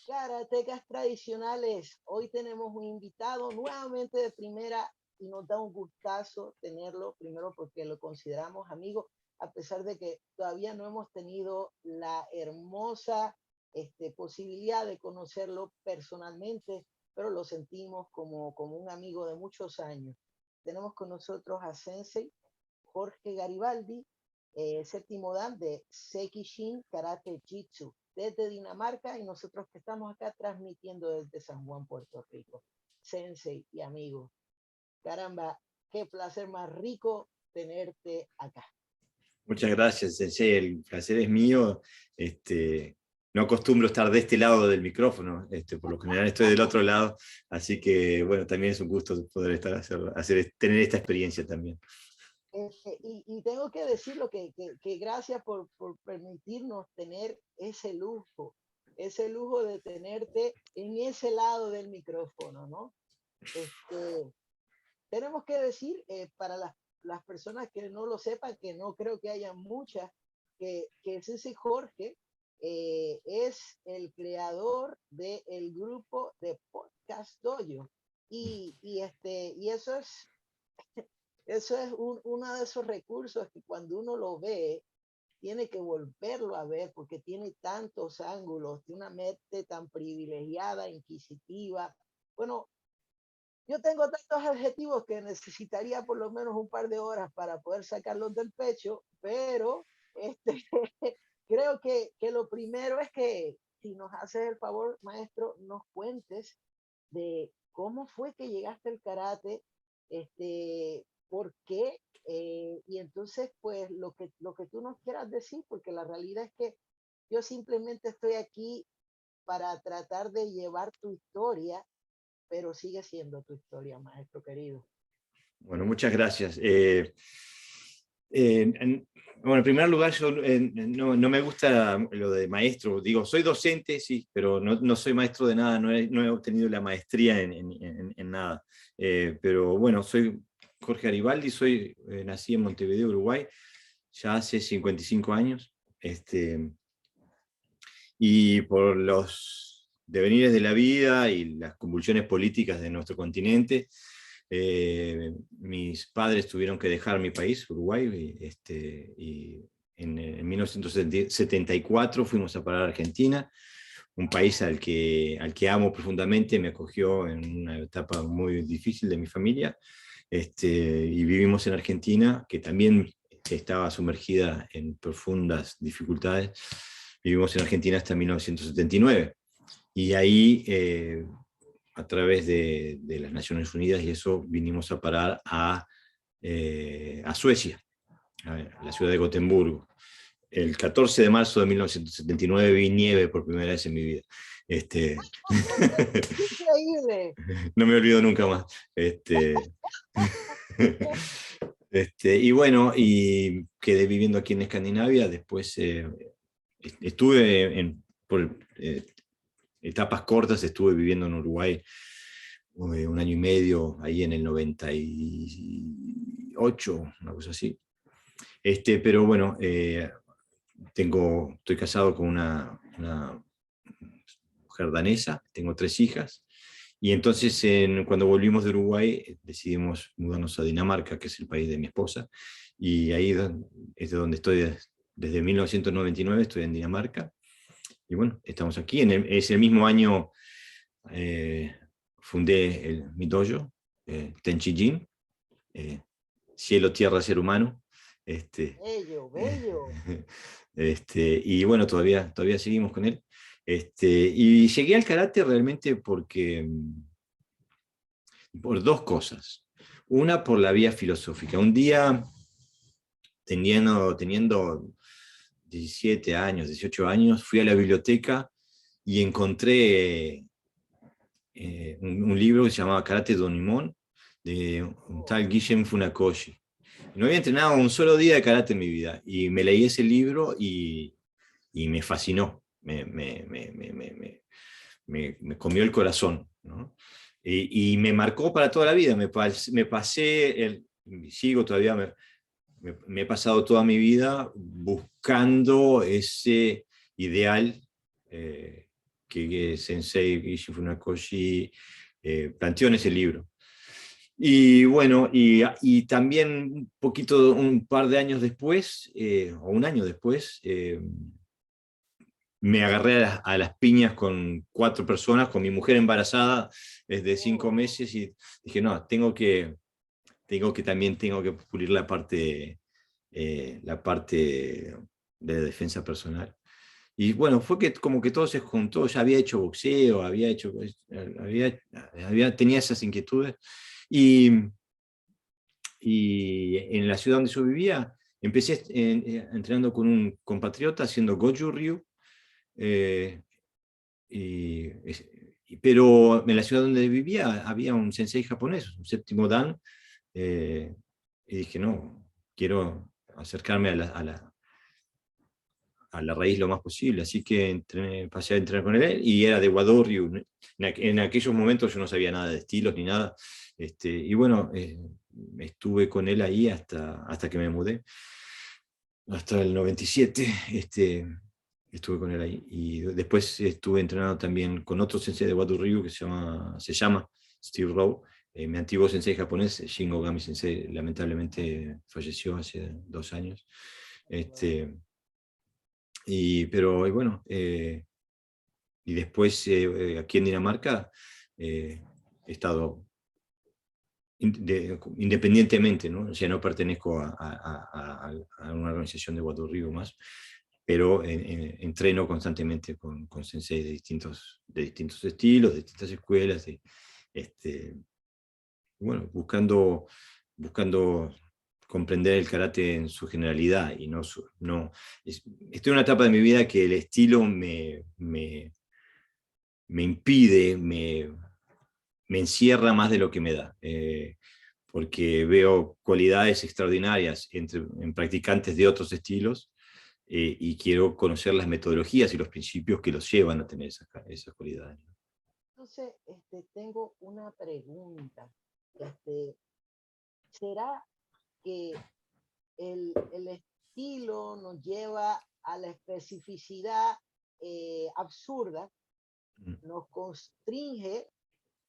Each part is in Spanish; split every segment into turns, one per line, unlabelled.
Karatecas tradicionales, hoy tenemos un invitado nuevamente de primera y nos da un gustazo tenerlo, primero porque lo consideramos amigo, a pesar de que todavía no hemos tenido la hermosa posibilidad de conocerlo personalmente, pero lo sentimos como un amigo de muchos años. Tenemos con nosotros a Sensei Jorge Garibaldi, séptimo dan de Sekishin Karate Jitsu desde Dinamarca y nosotros que estamos acá transmitiendo desde San Juan, Puerto Rico. Sensei y amigo, caramba, qué placer más rico tenerte acá.
Muchas gracias, Sensei. El placer es mío. No acostumbro estar de este lado del micrófono, por lo general estoy del otro lado, así que bueno, también es un gusto poder tener esta experiencia también.
Y tengo que decirlo que gracias por permitirnos tener ese lujo de tenerte en ese lado del micrófono, ¿no? Este, tenemos que decir, para las personas que no lo sepan, que no creo que haya muchas, que ese Jorge es el creador del grupo de Podcast Dojo. Y eso es uno de esos recursos que cuando uno lo ve, tiene que volverlo a ver porque tiene tantos ángulos, tiene una mente tan privilegiada, inquisitiva. Bueno, yo tengo tantos adjetivos que necesitaría por lo menos un par de horas para poder sacarlos del pecho, pero creo que lo primero es que si nos haces el favor, maestro, nos cuentes de cómo fue que llegaste al karate, por qué, y entonces pues lo que tú nos quieras decir, porque la realidad es que yo simplemente estoy aquí para tratar de llevar tu historia, pero sigue siendo tu historia, maestro querido.
Bueno, muchas gracias. Bueno, en primer lugar, yo no me gusta lo de maestro. Digo, soy docente, sí, pero no soy maestro de nada, no he obtenido la maestría en nada. Pero bueno, soy Jorge Garibaldi, nací en Montevideo, Uruguay, ya hace 55 años. Y por los devenires de la vida y las convulsiones políticas de nuestro continente, mis padres tuvieron que dejar mi país, Uruguay, y en 1974 fuimos a parar a Argentina, un país al que amo profundamente, me acogió en una etapa muy difícil de mi familia, y vivimos en Argentina, que también estaba sumergida en profundas dificultades. Vivimos en Argentina hasta 1979. Y ahí, a través de las Naciones Unidas y eso, vinimos a parar a Suecia, a la ciudad de Gotemburgo. El 14 de marzo de 1979 vi nieve por primera vez en mi vida.
Increíble.
No me olvido nunca más. Y bueno, y quedé viviendo aquí en Escandinavia. Después estuve por etapas cortas, estuve viviendo en Uruguay un año y medio, ahí en el 98, una cosa así. Pero bueno, estoy casado con una mujer danesa, tengo 3 hijas, y entonces cuando volvimos de Uruguay decidimos mudarnos a Dinamarca, que es el país de mi esposa, y ahí es de donde estoy desde 1999, estoy en Dinamarca, y bueno, estamos aquí. Es el mismo año fundé mi dojo, Tenchi Jin, cielo, tierra, ser humano.
Bello, bello.
Y bueno, todavía seguimos con él. Y llegué al karate realmente por 2 cosas. Una, por la vía filosófica. Un día, teniendo 17 años, 18 años, fui a la biblioteca y encontré un libro que se llamaba Karate Donimon, de un tal Guillem Funakoshi. No había entrenado un solo día de karate en mi vida, y me leí ese libro y me fascinó, me comió el corazón, ¿no? Y me marcó para toda la vida. Sigo todavía, me he pasado toda mi vida buscando ese ideal que Sensei Gishi Funakoshi planteó en ese libro. Y bueno, y también un par de años después, o un año después, me agarré a las piñas con 4 personas, con mi mujer embarazada desde 5 meses, y dije, no, tengo que pulir la parte de defensa personal. Y bueno, fue que como que todo se juntó, ya había hecho boxeo, tenía esas inquietudes. Y, y en la ciudad donde yo vivía, empecé entrenando con un compatriota haciendo Goju Ryu. eh, y, pero en la ciudad donde vivía había un sensei japonés, un séptimo dan, y dije, no, quiero acercarme a la raíz lo más posible, así que pasé a entrenar con él, y era de Wado Ryu. En aquellos momentos yo no sabía nada de estilos ni nada, y bueno, estuve con él ahí hasta que me mudé, hasta el 97, estuve con él ahí, y después estuve entrenando también con otro sensei de Wado Ryu que se llama Steve Rowe. Mi antiguo sensei japonés, Shingo Gami Sensei, lamentablemente falleció hace 2 años. Y bueno, y después aquí en Dinamarca he estado independientemente, ¿no? O sea, no pertenezco a una organización de Wado Ryu más, pero entreno constantemente con sensei de distintos estilos, de distintas escuelas, bueno, buscando comprender el karate en su generalidad, y estoy en una etapa de mi vida que el estilo me impide, me encierra más de lo que me da, porque veo cualidades extraordinarias en practicantes de otros estilos, y quiero conocer las metodologías y los principios que los llevan a tener esas cualidades.
Entonces, tengo una pregunta. ¿Será que el estilo nos lleva a la especificidad absurda, nos constringe,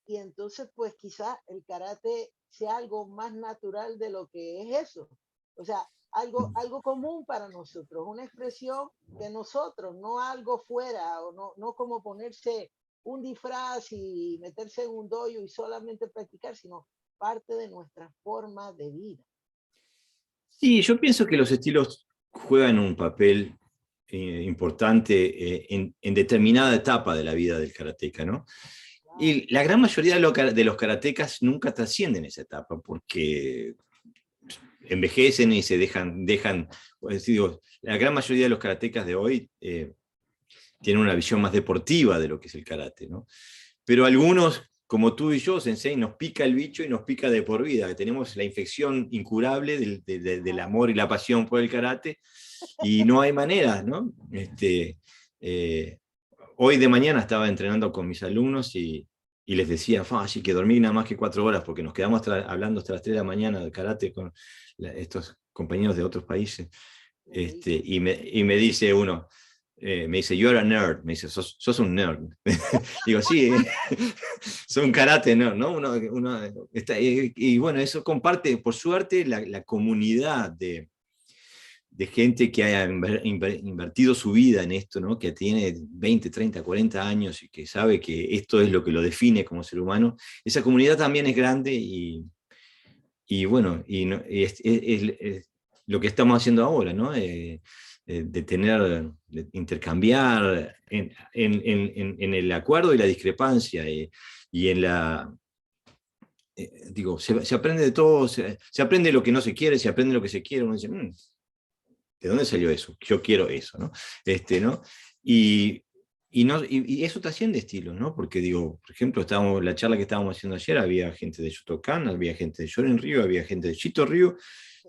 y entonces pues quizás el karate sea algo más natural de lo que es eso? O sea, algo común para nosotros, una expresión de nosotros, no algo fuera, o no como ponerse un disfraz y meterse en un dojo y solamente practicar, sino parte de nuestra forma de vida.
Sí, yo pienso que los estilos juegan un papel importante en determinada etapa de la vida del karateca, ¿no?
Wow.
Y la gran mayoría de los karatecas nunca trascienden esa etapa, porque envejecen y se dejan, pues, digo, la gran mayoría de los karatecas de hoy tienen una visión más deportiva de lo que es el karate, ¿no? Pero algunos, como tú y yo, Sensei, nos pica el bicho y nos pica de por vida, que tenemos la infección incurable del amor y la pasión por el karate, y no hay manera, ¿no? Hoy de mañana estaba entrenando con mis alumnos, y les decía, sí, que dormí nada más que 4 horas, porque nos quedamos hablando hasta las 3 de la mañana de karate con estos compañeros de otros países. Y me dice uno, me dice, you're a nerd, me dice, sos un nerd. Digo, sí, soy un karate nerd, ¿no? Y bueno, eso comparte, por suerte, la comunidad de gente que haya invertido su vida en esto, ¿no? Que tiene 20, 30, 40 años y que sabe que esto es lo que lo define como ser humano. Esa comunidad también es grande, y bueno, es lo que estamos haciendo ahora, ¿no? De intercambiar en el acuerdo y la discrepancia, y en la... digo, se aprende de todo, se aprende lo que no se quiere, se aprende lo que se quiere. Uno dice, ¿de dónde salió eso? Yo quiero eso, ¿no? ¿No? Y, y eso trasciende estilos, ¿no? Porque digo, por ejemplo, la charla que estábamos haciendo ayer, había gente de Shotokan, había gente de Shorin Ryu, había gente de Shito Ryu,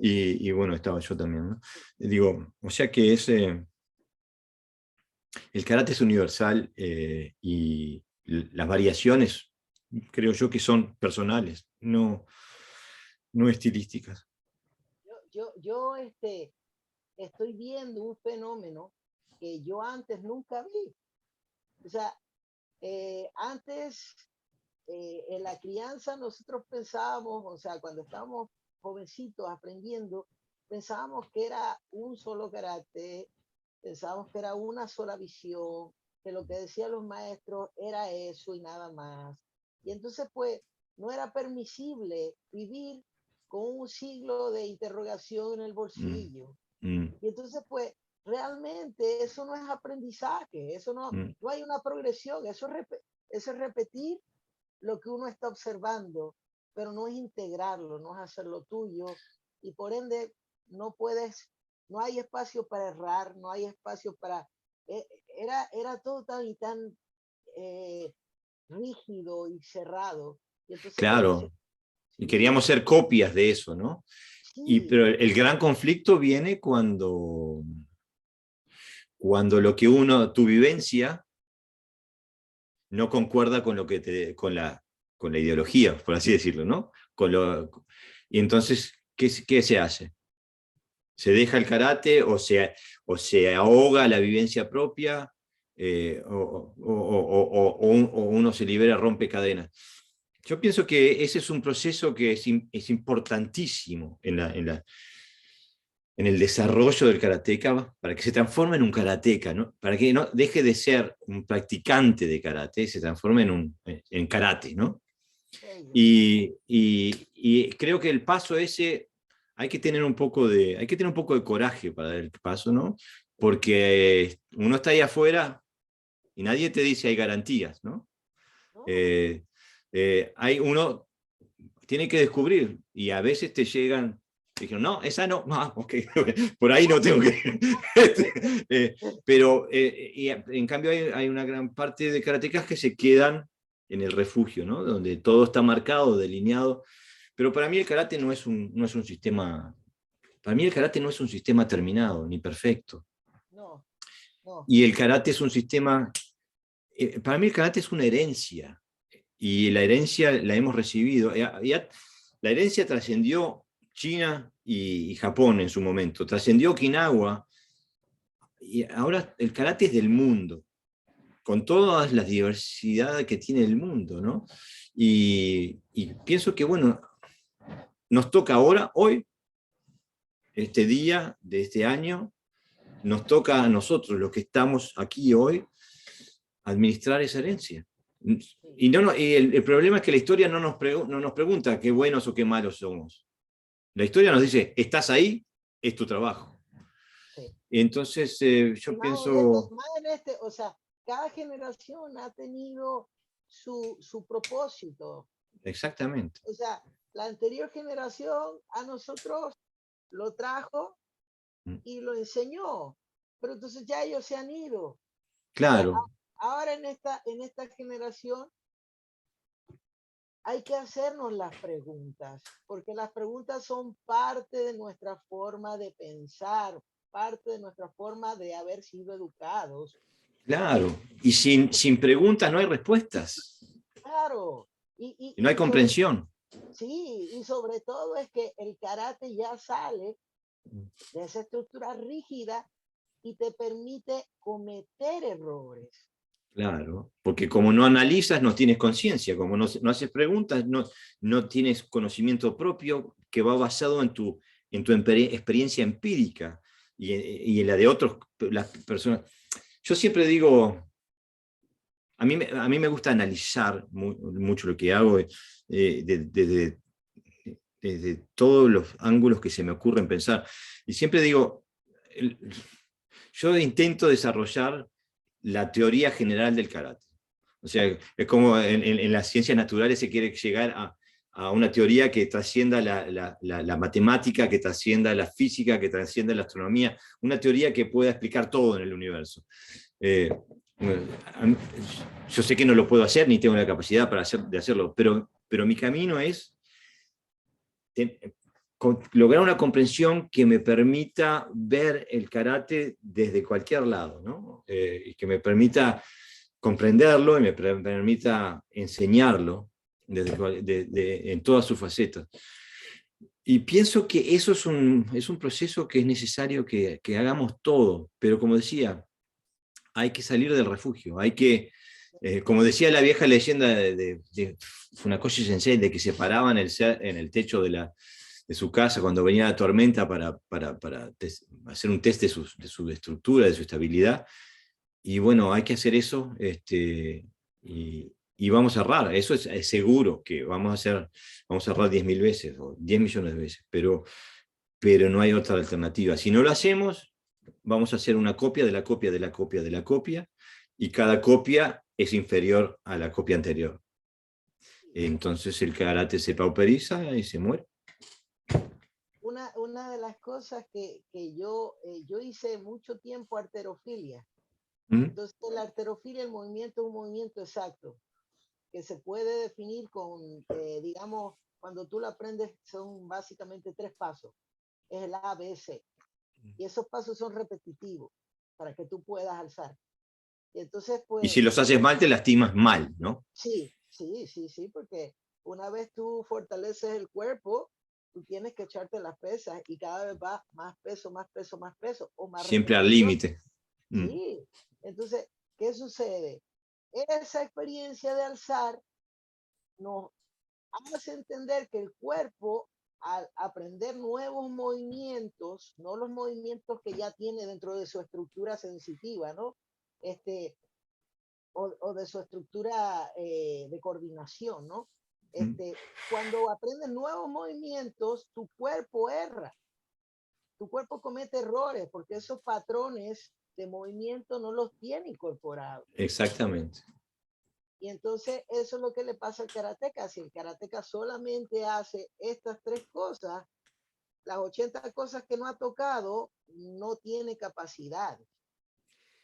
y bueno, estaba yo también, ¿no? Digo, o sea que el karate es universal, y las variaciones creo yo que son personales, no estilísticas.
Yo estoy viendo un fenómeno que yo antes nunca vi. O sea, Antes, en la crianza nosotros pensábamos, o sea, cuando estábamos jovencitos aprendiendo, pensábamos que era un solo carácter, pensábamos que era una sola visión, que lo que decían los maestros era eso y nada más. Y entonces, pues, no era permisible vivir con un siglo de interrogación en el bolsillo. Y entonces, pues, realmente eso no es aprendizaje, eso no hay una progresión, eso es repetir lo que uno está observando, pero no es integrarlo, no es hacerlo tuyo, y por ende no puedes, no hay espacio para errar, no hay espacio para, eh, era todo tan y tan eh, rígido y cerrado, y entonces por eso,
Claro, y
sí,
queríamos ser copias de eso, ¿no?
sí,
Pero el gran conflicto viene cuando lo que tu vivencia no concuerda con lo que con la ideología, por así decirlo, ¿no? Y entonces, ¿qué se hace? ¿Se deja el karate o se ahoga la vivencia propia? O uno se libera, rompe cadenas. Yo pienso que ese es un proceso que es importantísimo en el desarrollo del karateca, para que se transforme en un karateca, ¿no? Para que no deje de ser un practicante de karate, se transforme en karate, ¿no?
bello,
Y creo que el paso ese hay que tener un poco de coraje para dar el paso, ¿no? Porque uno está ahí afuera y nadie te dice hay garantías, ¿no?
¿no?
Eh, uno tiene que descubrir y a veces te llegan. Dijeron, no, esa no, okay. Por ahí no tengo que. Pero y en cambio hay una gran parte de karatecas que se quedan en el refugio, ¿no? Donde todo está marcado, delineado. Pero para mí el karate no es un sistema. Para mí el karate no es un sistema terminado ni perfecto.
No, no,
Y el karate es un sistema. Para mí el karate es una herencia. Y la herencia la hemos recibido. La herencia trascendió China y Japón en su momento, trascendió Okinawa, y ahora el karate es del mundo, con todas las diversidades que tiene el mundo, ¿no? Y pienso que, bueno, nos toca ahora, hoy, este día de este año, nos toca a nosotros, los que estamos aquí hoy, administrar esa herencia.
sí,
Y el problema es que la historia no nos pregunta qué buenos o qué malos somos. La historia nos dice, estás ahí, es tu trabajo.
sí.
Y entonces
Y
yo pienso,
más en este, o sea, cada generación ha tenido su propósito.
exactamente,
O sea, la anterior generación a nosotros lo trajo y lo enseñó, pero entonces ya ellos se han ido. Entonces,
claro,
ahora en esta generación hay que hacernos las preguntas, porque las preguntas son parte de nuestra forma de pensar, parte de nuestra forma de haber sido educados.
claro. Y sin preguntas no hay respuestas,
Claro,
y no hay
y sobre,
comprensión.
sí, y sobre todo es que el karate ya sale de esa estructura rígida y te permite cometer errores.
Claro, porque como no analizas, no tienes conciencia, como no haces preguntas, no tienes conocimiento propio que va basado en tu experiencia empírica y en la de otros, las personas. Yo siempre digo, a mí me gusta analizar mucho lo que hago desde todos los ángulos que se me ocurren pensar. Y siempre digo, yo intento desarrollar la teoría general del karate. O sea, es como en las ciencias naturales se quiere llegar a una teoría que trascienda la matemática, que trascienda la física, que trascienda la astronomía, una teoría que pueda explicar todo en el universo. Eh, yo sé que no lo puedo hacer, ni tengo la capacidad de hacerlo, pero mi camino es lograr una comprensión que me permita ver el karate desde cualquier lado, ¿no? Y que me permita comprenderlo y me permita enseñarlo en todas sus facetas. Y pienso que eso es un proceso que es necesario que hagamos todo, pero como decía, hay que salir del refugio, hay que Como decía la vieja leyenda de Funakoshi Sensei, de que se paraban en el techo de su casa cuando venía la tormenta para hacer un test de su estructura, de su estabilidad. Y bueno, hay que hacer eso, y vamos a errar. Eso es seguro que vamos a errar 10.000 veces o 10 millones de veces, pero no hay otra alternativa. Si no lo hacemos, vamos a hacer una copia de la copia de la copia de la copia, y cada copia es inferior a la copia anterior. Entonces el karate se pauperiza y se muere.
Una de las cosas que yo hice mucho tiempo arterofilia.
¿Mm?
Entonces la arterofilia, el movimiento es un movimiento exacto, que se puede definir con, digamos, cuando tú lo aprendes, son básicamente 3 pasos. Es el A, B, C. Y esos pasos son repetitivos para que tú puedas alzar. Y entonces,
Y
pues,
si los haces mal, te lastimas mal, ¿no?
sí, porque una vez tú fortaleces el cuerpo, tú tienes que echarte las pesas y cada vez va más peso, más peso, más peso, o más
Siempre al
repetición.
límite.
Sí. Entonces, ¿qué sucede? Esa experiencia de alzar nos hace entender que el cuerpo, al aprender nuevos movimientos, no los movimientos que ya tiene dentro de su estructura sensitiva, ¿no? O de su estructura de coordinación, ¿no? Cuando aprendes nuevos movimientos, tu cuerpo erra, tu cuerpo comete errores, porque esos patrones de movimiento no los tiene incorporados.
Exactamente.
Y entonces eso es lo que le pasa al karateca. Si el karateca solamente hace estas 3 cosas, las 80 cosas que no ha tocado, no tiene capacidad.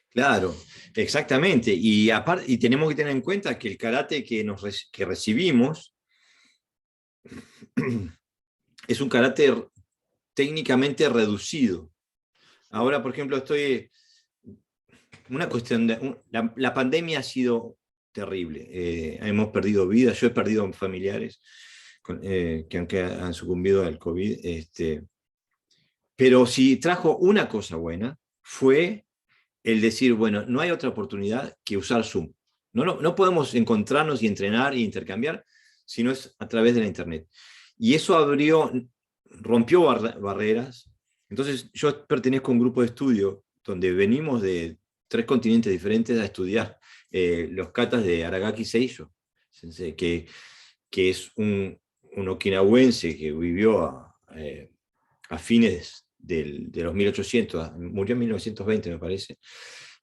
Claro, exactamente. Y, aparte, y tenemos que tener en cuenta que el karate que recibimos es un karate técnicamente reducido. Ahora, por ejemplo, una cuestión la pandemia ha sido terrible. Hemos perdido vidas, yo he perdido familiares que han sucumbido al COVID. Pero si trajo una cosa buena, fue el decir, bueno, no hay otra oportunidad que usar Zoom. No podemos encontrarnos y entrenar e intercambiar si no es a través de la Internet. Y eso rompió barreras. Entonces yo pertenezco a un grupo de estudio donde venimos de 3 continentes diferentes a estudiar los katas de Aragaki Seijo, sensei, que es un okinawense que vivió a fines de los 1800, murió en 1920 me parece,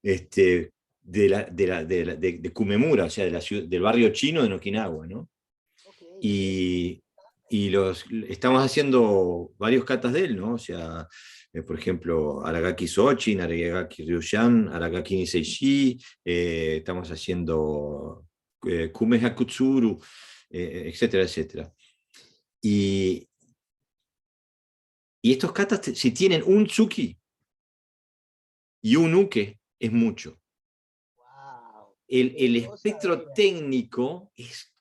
de Kumemura, o sea, del barrio chino de Okinawa, ¿no?
Okay, okay.
Y estamos haciendo varios katas de él, ¿no? O sea, por ejemplo, Aragaki Sochin, Aragaki Ryushan, Aragaki Niseishi, estamos haciendo Kume Hakutsuru, etcétera, etcétera. Y estos katas, si tienen un tsuki y un uke, es mucho.
Wow.
El
Qué cosa
espectro
bella.
técnico es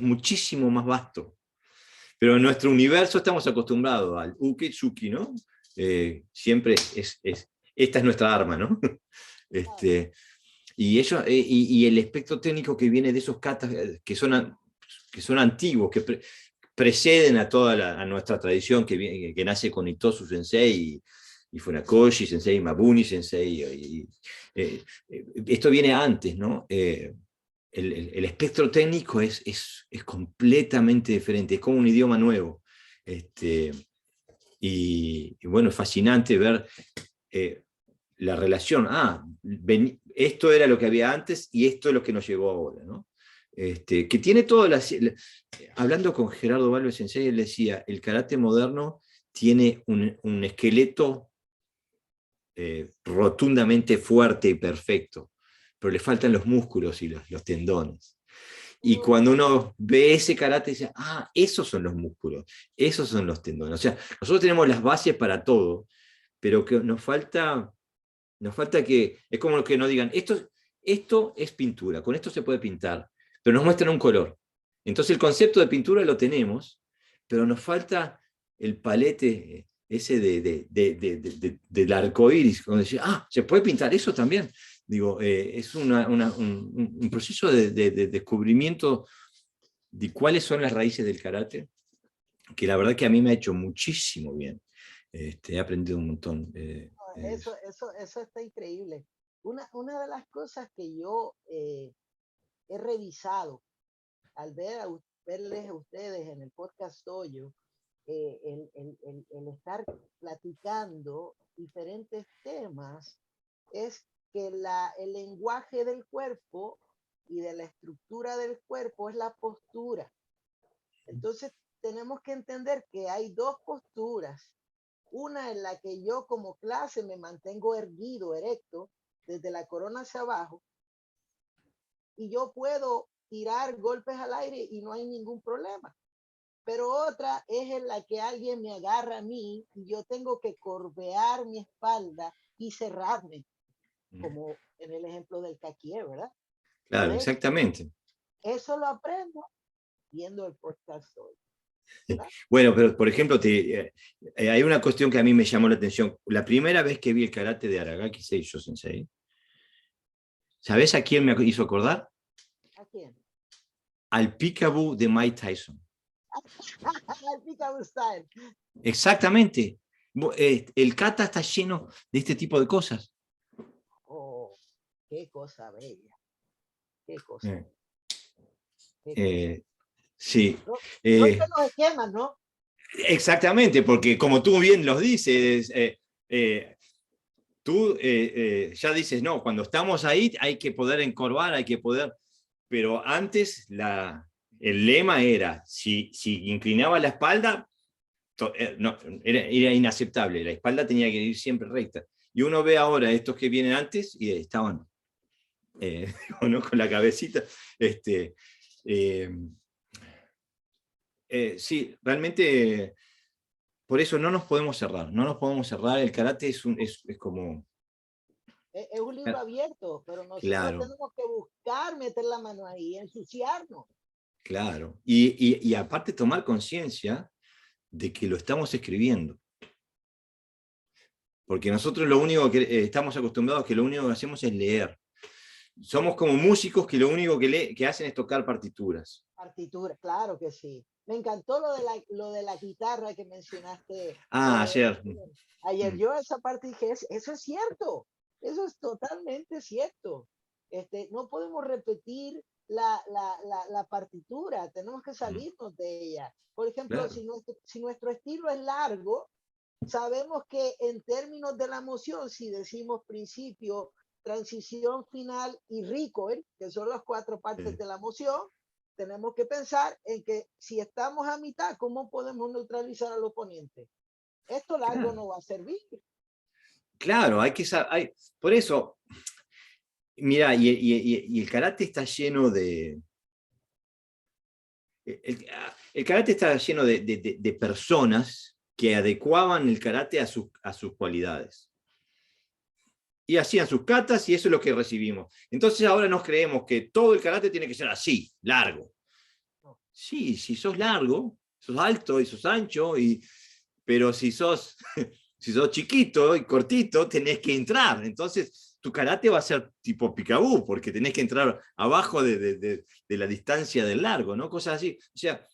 muchísimo más vasto. Pero en nuestro universo estamos acostumbrados al uke tsuki, ¿no? Siempre esta es nuestra arma, ¿no?
Claro.
Y el espectro técnico que viene de esos katas que son antiguos, que preceden a toda nuestra tradición que nace con Itosu Sensei y Funakoshi Sensei, Mabuni Sensei. Esto viene antes, ¿no? El espectro técnico es completamente diferente, es como un idioma nuevo. Y bueno, es fascinante ver la relación. Esto era lo que había antes y esto es lo que nos llegó ahora, ¿no? Que tiene todo hablando con Gerardo Balbe Sensei, él decía, el karate moderno tiene un esqueleto rotundamente fuerte y perfecto, pero le faltan los músculos y los tendones. Y cuando uno ve ese karate, dice, esos son los músculos, esos son los tendones. O sea, nosotros tenemos las bases para todo, pero que nos falta que, es como lo que nos digan, esto es pintura, con esto se puede pintar, pero nos muestran un color. Entonces el concepto de pintura lo tenemos, pero nos falta el palete ese del arco iris, cuando dice, se puede pintar eso también. Digo, es un proceso de descubrimiento de cuáles son las raíces del karate, que la verdad que a mí me ha hecho muchísimo bien. He aprendido un montón.
Eso está increíble. Una de las cosas que yo he revisado al verles a ustedes en el podcast Dojo, el estar platicando diferentes temas, es que el lenguaje del cuerpo y de la estructura del cuerpo es la postura. Entonces tenemos que entender que hay dos posturas. Una en la que yo como clase me mantengo erguido, erecto, desde la corona hacia abajo, y yo puedo tirar golpes al aire y no hay ningún problema. Pero otra es en la que alguien me agarra a mí y yo tengo que corvear mi espalda y cerrarme, como en el ejemplo del caquié, ¿verdad?
Claro,
Entonces,
exactamente.
eso lo aprendo viendo el podcast hoy, ¿verdad?
Bueno, pero por ejemplo, hay una cuestión que a mí me llamó la atención. La primera vez que vi el karate de Aragaki Seijo Sensei, ¿sabés a quién me hizo acordar?
¿A quién?
Al Peekaboo de Mike Tyson.
Al Peekaboo Style.
Exactamente. El kata está lleno de este tipo de cosas.
Oh, qué cosa bella. Qué cosa. Qué cosa.
Sí.
Rompe los esquemas, ¿no?
Exactamente, porque como tú bien los dices, tú ya dices, no, cuando estamos ahí hay que poder encorvar, hay que poder, pero antes el lema era, si inclinaba la espalda, no, era inaceptable, la espalda tenía que ir siempre recta. Y uno ve ahora estos que vienen antes y estaban ¿no? con la cabecita. Sí, realmente por eso no nos podemos cerrar, no nos podemos cerrar. El karate es como...
Es un libro abierto, pero nosotros
Claro,
tenemos que buscar meter la mano ahí, ensuciarnos.
claro. Y aparte tomar conciencia de que lo estamos escribiendo. Porque nosotros lo único que estamos acostumbrados, que lo único que hacemos es leer. Somos como músicos que lo único que hacen es tocar partituras.
Partitura, claro que sí. Me encantó lo de la guitarra que mencionaste.
Ayer.
Ayer yo esa parte dije, eso es cierto, eso es totalmente cierto. No podemos repetir la partitura, tenemos que salirnos de ella. Por ejemplo,
Claro.
si nuestro estilo es largo, sabemos que en términos de la emoción, si decimos principio, transición final y recoil, que son las cuatro partes de la emoción, tenemos que pensar en que si estamos a mitad, ¿cómo podemos neutralizar al oponente? Esto largo
Claro,
no va a servir.
claro, hay que saber. Por eso, mira, y el karate está lleno de. El karate está lleno de personas que adecuaban el karate a sus cualidades. Y hacían sus katas y eso es lo que recibimos. Entonces ahora nos creemos que todo el karate tiene que ser así, largo. Sí, si sos largo, sos alto y sos ancho, pero si sos chiquito y cortito, tenés que entrar. Entonces tu karate va a ser tipo Peekaboo, porque tenés que entrar abajo de la distancia del largo, ¿no? Cosas así. O sea,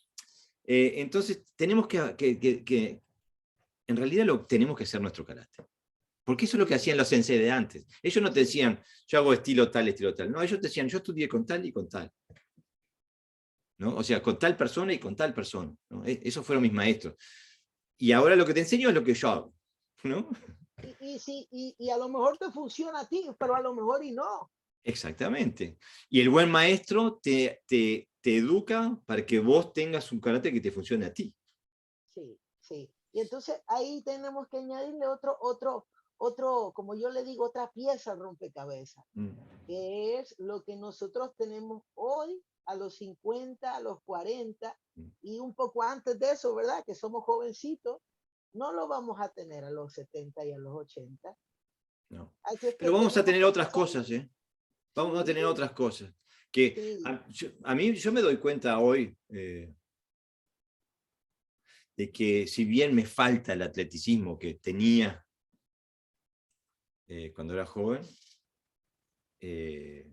entonces tenemos que en realidad tenemos que hacer nuestro karate. Porque eso es lo que hacían los sensei de antes. Ellos no te decían, yo hago estilo tal, estilo tal. No, ellos te decían, yo estudié con tal y con tal. ¿No? O sea, con tal persona y con tal persona. ¿No? Esos fueron mis maestros. Y ahora lo que te enseño es lo que yo hago. ¿No?
Y a lo mejor te funciona a ti, pero a lo mejor y no.
Exactamente. Y el buen maestro te educa para que vos tengas un karate que te funcione a ti.
Sí, sí. Y entonces ahí tenemos que añadirle como yo le digo, otra pieza al rompecabezas, que es lo que nosotros tenemos hoy a los 50, a los 40 y un poco antes de eso, ¿verdad? Que somos jovencitos, no lo vamos a tener a los 70 y a los 80.
No.
Así es que
Pero vamos a
tenemos
tener
que
otras
empezar.
cosas, ¿eh? Vamos a
Sí,
tener otras cosas. Que
sí.
a mí yo me doy cuenta hoy de que si bien me falta el atleticismo que tenía cuando era joven, si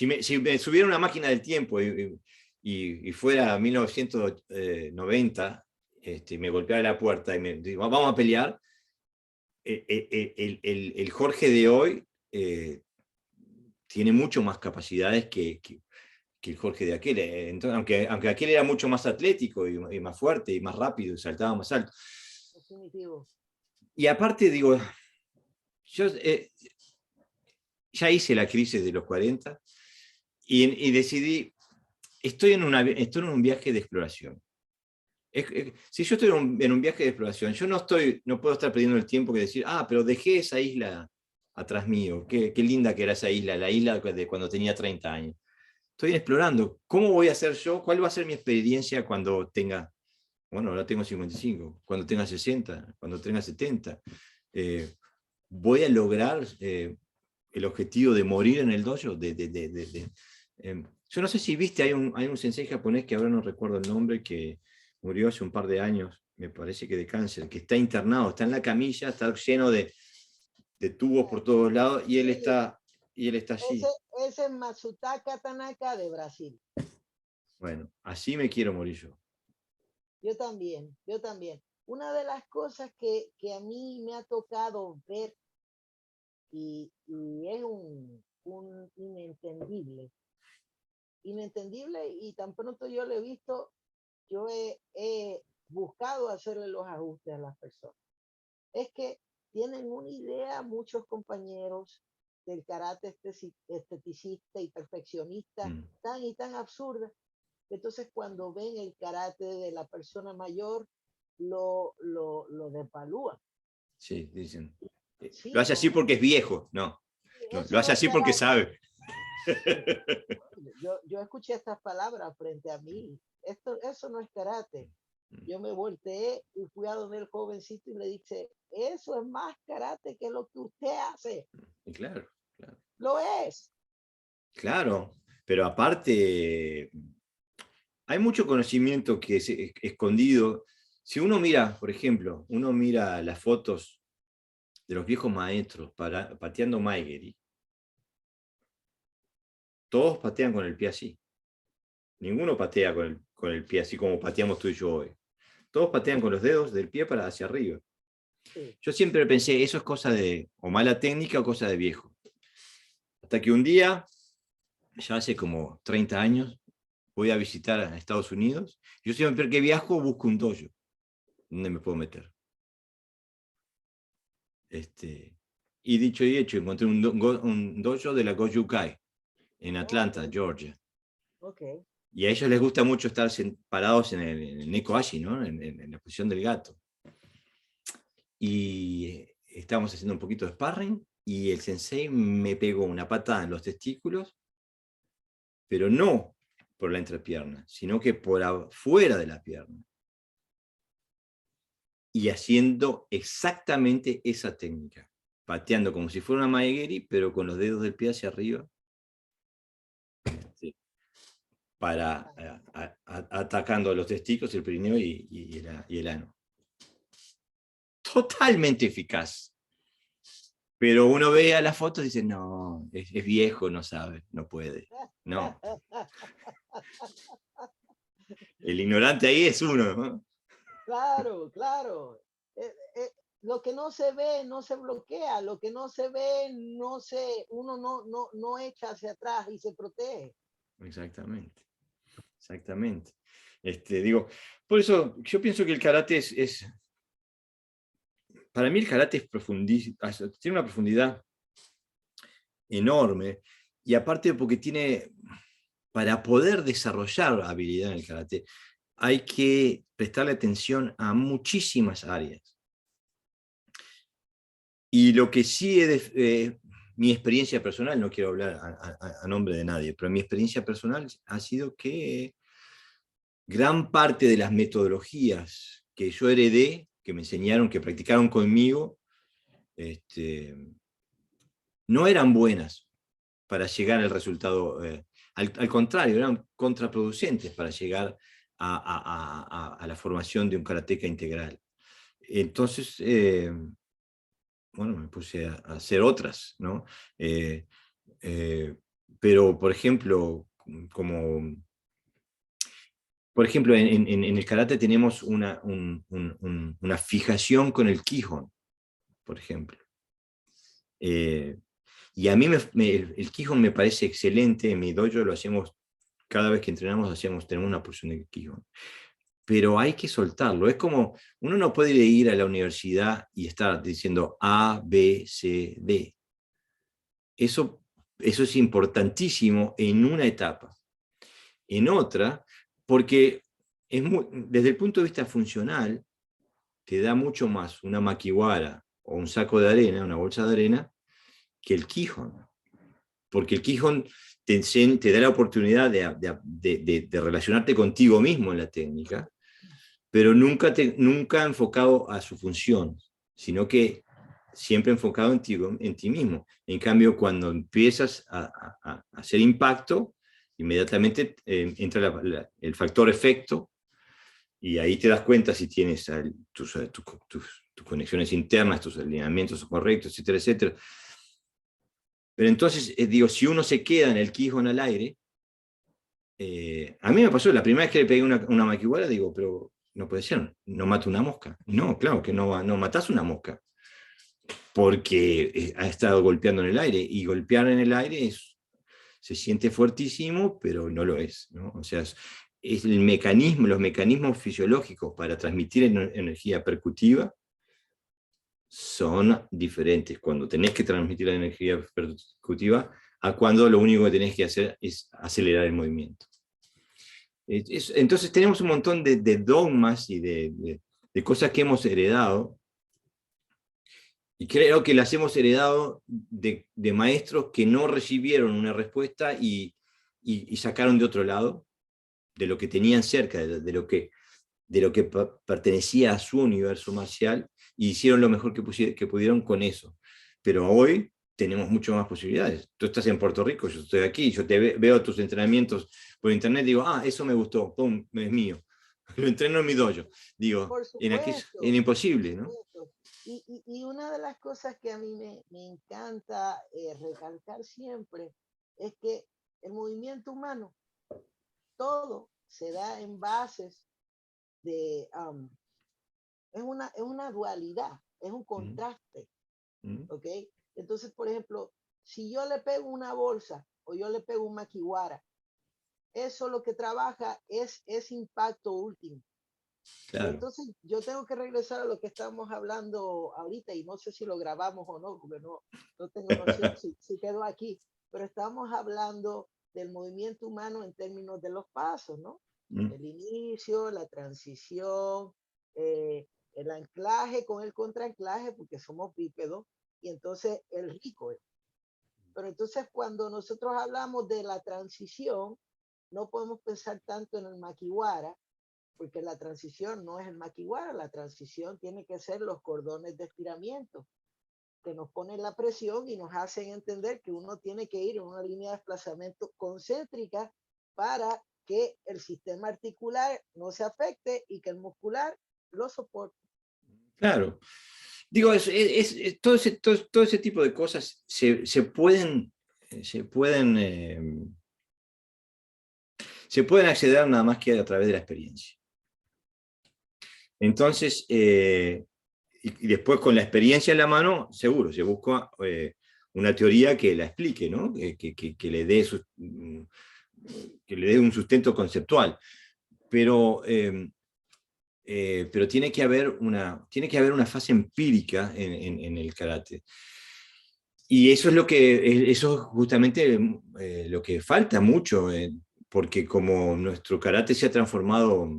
me subiera una máquina del tiempo y fuera 1990, me golpeara la puerta y me digo, vamos a pelear, el Jorge de hoy tiene mucho más capacidades que el Jorge de aquel. Entonces, aunque aquel era mucho más atlético y más fuerte y más rápido y saltaba más alto.
Definitivo.
Y aparte, digo, yo ya hice la crisis de los 40 y decidí, estoy en un viaje de exploración. Si yo estoy en un viaje de exploración, yo no puedo estar perdiendo el tiempo que decir, pero dejé esa isla atrás mío, qué linda que era esa isla, la isla de cuando tenía 30 años. Estoy explorando, ¿cómo voy a hacer yo? ¿Cuál va a ser mi experiencia cuando tenga, bueno, ahora tengo 55, cuando tenga 60, cuando tenga 70? ¿Voy a lograr el objetivo de morir en el dojo? Yo no sé si viste, hay un sensei japonés que ahora no recuerdo el nombre, que murió hace un par de años, me parece que de cáncer, que está internado, está en la camilla, está lleno de tubos por todos lados, y él está allí.
Ese es Matsutaka Tanaka de Brasil.
Bueno, así me quiero morir yo.
Yo también. Una de las cosas que a mí me ha tocado ver y es un inentendible, y tan pronto yo lo he visto, yo he buscado hacerle los ajustes a las personas. Es que tienen una idea muchos compañeros del karate esteticista y perfeccionista tan y tan absurda. Entonces cuando ven el karate de la persona mayor, lo devalúan.
Sí, dicen.
Sí,
Lo hace así porque es viejo, no. Lo hace
no
así porque sabe.
Yo escuché estas palabras frente a mí. Eso no es karate. Yo me volteé y fui a donde el jovencito y le dije, eso es más karate que lo que usted hace.
Y claro.
Lo es.
Claro, pero aparte, hay mucho conocimiento que es escondido. Si uno mira, por ejemplo, las fotos de los viejos maestros pateando Maegeri, todos patean con el pie así. Ninguno patea con el pie así como pateamos tú y yo hoy. Todos patean con los dedos del pie para hacia arriba. Sí. Yo siempre pensé, eso es cosa de o mala técnica o cosa de viejo. Hasta que un día, ya hace como 30 años, voy a visitar a Estados Unidos. Yo siempre que viajo busco un dojo donde me puedo meter. Y dicho y hecho, encontré un dojo de la Goju-Kai en Atlanta, Georgia.
Okay.
Y a ellos les gusta mucho estar parados en el Neko Ashi, ¿no? En la posición del gato. Y estábamos haciendo un poquito de sparring y el sensei me pegó una patada en los testículos, pero no por la entrepierna, sino que por afuera de la pierna. Y haciendo exactamente esa técnica, pateando como si fuera una maegeri, pero con los dedos del pie hacia arriba, para atacando a los testículos, el perineo y el ano. Totalmente eficaz. Pero uno ve a la foto y dice, no, es viejo, no sabe, no puede. No. El ignorante ahí es uno, ¿no?
Claro. Lo que no se ve no se bloquea, lo que no se ve uno no echa hacia atrás y se protege.
Exactamente. Digo, por eso yo pienso que el karate para mí el karate tiene una profundidad enorme, y aparte porque para poder desarrollar habilidad en el karate, hay que prestarle atención a muchísimas áreas. Y lo que sí mi experiencia personal, no quiero hablar a nombre de nadie, pero mi experiencia personal ha sido que gran parte de las metodologías que yo heredé, que me enseñaron, que practicaron conmigo, no eran buenas para llegar al resultado. Al contrario, eran contraproducentes para llegar a la formación de un karateca integral. Entonces, bueno, me puse a hacer otras, ¿no? Pero, por ejemplo, en el karate tenemos una fijación con el Kihon, por ejemplo. Y a mí el Kihon me parece excelente. En mi dojo lo hacemos, cada vez que entrenamos, tenemos una porción de Kihon. Pero hay que soltarlo. Es como, uno no puede ir a la universidad y estar diciendo A, B, C, D. Eso es importantísimo en una etapa. En otra, porque desde el punto de vista funcional, te da mucho más una makiwara o un saco de arena, una bolsa de arena, que el Kihon. Porque el Kihon te da la oportunidad de relacionarte contigo mismo en la técnica, pero nunca enfocado a su función, sino que siempre enfocado en ti mismo. En cambio, cuando empiezas a hacer impacto, inmediatamente entra el factor efecto, y ahí te das cuenta si tienes tus conexiones internas, tus alineamientos correctos, etcétera, etcétera. Pero entonces, digo, si uno se queda en el Kihon al aire, a mí me pasó, la primera vez que le pegué una makiwara, digo, pero no puede ser, no mato una mosca. No, claro que no matás una mosca, porque ha estado golpeando en el aire, y golpear en el aire se siente fuertísimo, pero no lo es, ¿no? O sea, es los mecanismos fisiológicos para transmitir energía percutiva son diferentes cuando tenés que transmitir la energía percutiva a cuando lo único que tenés que hacer es acelerar el movimiento. Entonces tenemos un montón de dogmas y de cosas que hemos heredado, y creo que las hemos heredado de maestros que no recibieron una respuesta y sacaron de otro lado, de lo que tenían cerca, de lo que pertenecía a su universo marcial, y hicieron lo mejor que pudieron con eso. Pero hoy tenemos mucho más posibilidades. Tú estás en Puerto Rico, yo estoy aquí, yo veo tus entrenamientos por internet, digo, eso me gustó, pum, es mío. Lo entreno en mi dojo. Digo,
Por supuesto,
en imposible, ¿no?
Y una de las cosas que a mí me encanta recalcar siempre es que el movimiento humano, todo se da en bases de, es una dualidad, es un contraste, ¿ok? Entonces, por ejemplo, si yo le pego una bolsa o yo le pego un makiwara, eso lo que trabaja es impacto último. Claro. Entonces, yo tengo que regresar a lo que estamos hablando ahorita, y no sé si lo grabamos o no, porque no tengo noción si quedó aquí, pero estamos hablando del movimiento humano en términos de los pasos, ¿no? El inicio, la transición, el anclaje con el contraanclaje, porque somos bípedos, y entonces el rico. Pero entonces, cuando nosotros hablamos de la transición, no podemos pensar tanto en el makiwara, porque la transición no es el makiwara, la transición tiene que ser los cordones de estiramiento, que nos ponen la presión y nos hacen entender que uno tiene que ir en una línea de desplazamiento concéntrica para que el sistema articular no se afecte y que el muscular lo soporte.
Claro. Digo, todo ese tipo de cosas se pueden acceder nada más que a través de la experiencia. Entonces, y después con la experiencia en la mano, seguro, se busca una teoría que la explique, ¿no? Que le dé un sustento conceptual. Pero tiene que haber una fase empírica en el karate. Y eso es justamente lo que falta mucho, porque como nuestro karate se ha transformado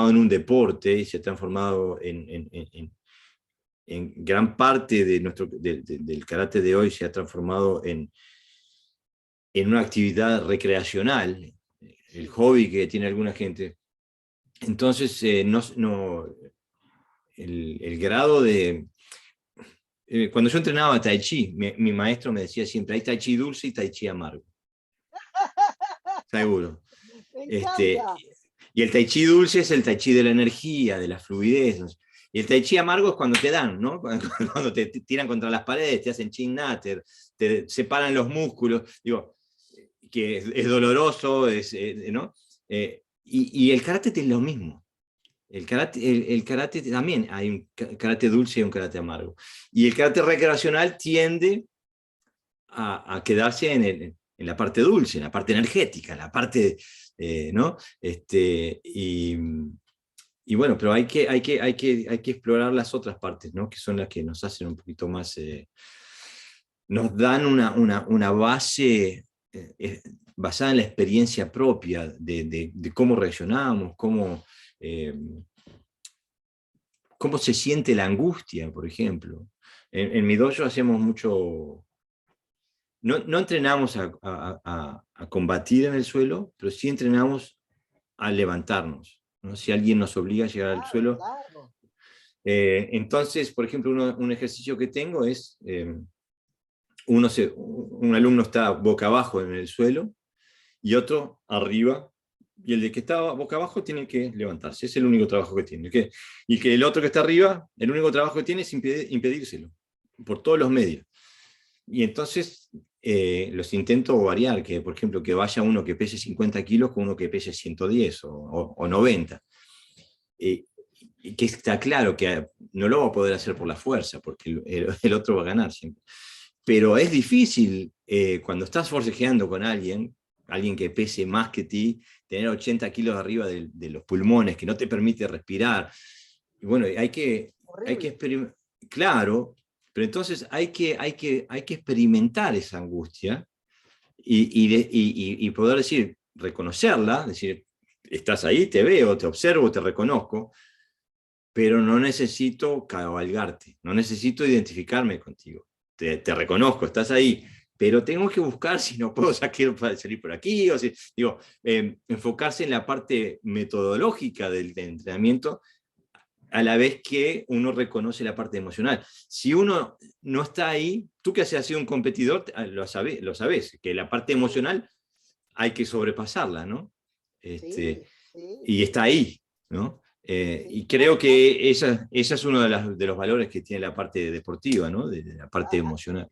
en un deporte, y se ha transformado en gran parte del karate de hoy, se ha transformado en una actividad recreacional, el hobby que tiene alguna gente. Entonces, el grado de... cuando yo entrenaba Tai Chi, mi maestro me decía siempre, hay Tai Chi dulce y Tai Chi amargo. Seguro. Y el Tai Chi dulce es el Tai Chi de la energía, de la fluidez. Y el tai chi amargo es cuando te dan, ¿no? Cuando te tiran contra las paredes, te hacen chin natter, te separan los músculos, digo, que es doloroso, ¿no? Y el karate es lo mismo. El karate también, hay un karate dulce y un karate amargo. Y el karate recreacional tiende a quedarse en la parte dulce, en la parte energética, en la parte, ¿no? Y bueno, pero hay que explorar las otras partes, ¿no? Que son las que nos hacen un poquito más, nos dan una base basada en la experiencia propia de cómo reaccionamos, eh, cómo se siente la angustia, por ejemplo. En mi dojo hacemos mucho. No entrenamos a combatir en el suelo, pero sí entrenamos a levantarnos, ¿no? Si alguien nos obliga a llegar al
Claro,
suelo.
claro.
Entonces, por ejemplo, un ejercicio que tengo es, un alumno está boca abajo en el suelo y otro arriba, y el de que está boca abajo tiene que levantarse, es el único trabajo que tiene. Y que el otro que está arriba, el único trabajo que tiene es impedírselo, por todos los medios. Y entonces los intento variar, que por ejemplo que vaya uno que pese 50 kilos con uno que pese 110 o 90. Y que está claro que no lo va a poder hacer por la fuerza, porque el otro va a ganar siempre. Pero es difícil cuando estás forcejeando con alguien que pese más que ti, tener 80 kilos arriba de los pulmones, que no te permite respirar. Y bueno, hay que
Horrible.
experimentar. Claro, pero entonces hay que experimentar esa angustia y poder decir, reconocerla, decir, estás ahí, te veo, te observo, te reconozco, pero no necesito cabalgarte, no necesito identificarme contigo. Te reconozco, estás ahí, pero tengo que buscar si no puedo salir por aquí, o si, digo, enfocarse en la parte metodológica del entrenamiento, a la vez que uno reconoce la parte emocional. Si uno no está ahí, tú que has sido un competidor, lo sabes, que la parte
Sí,
emocional hay que sobrepasarla, ¿no?
sí, sí,
Y está ahí, ¿no?
sí.
Y creo que esa es uno de los valores que tiene la parte deportiva, ¿no? De la parte
Ah,
emocional.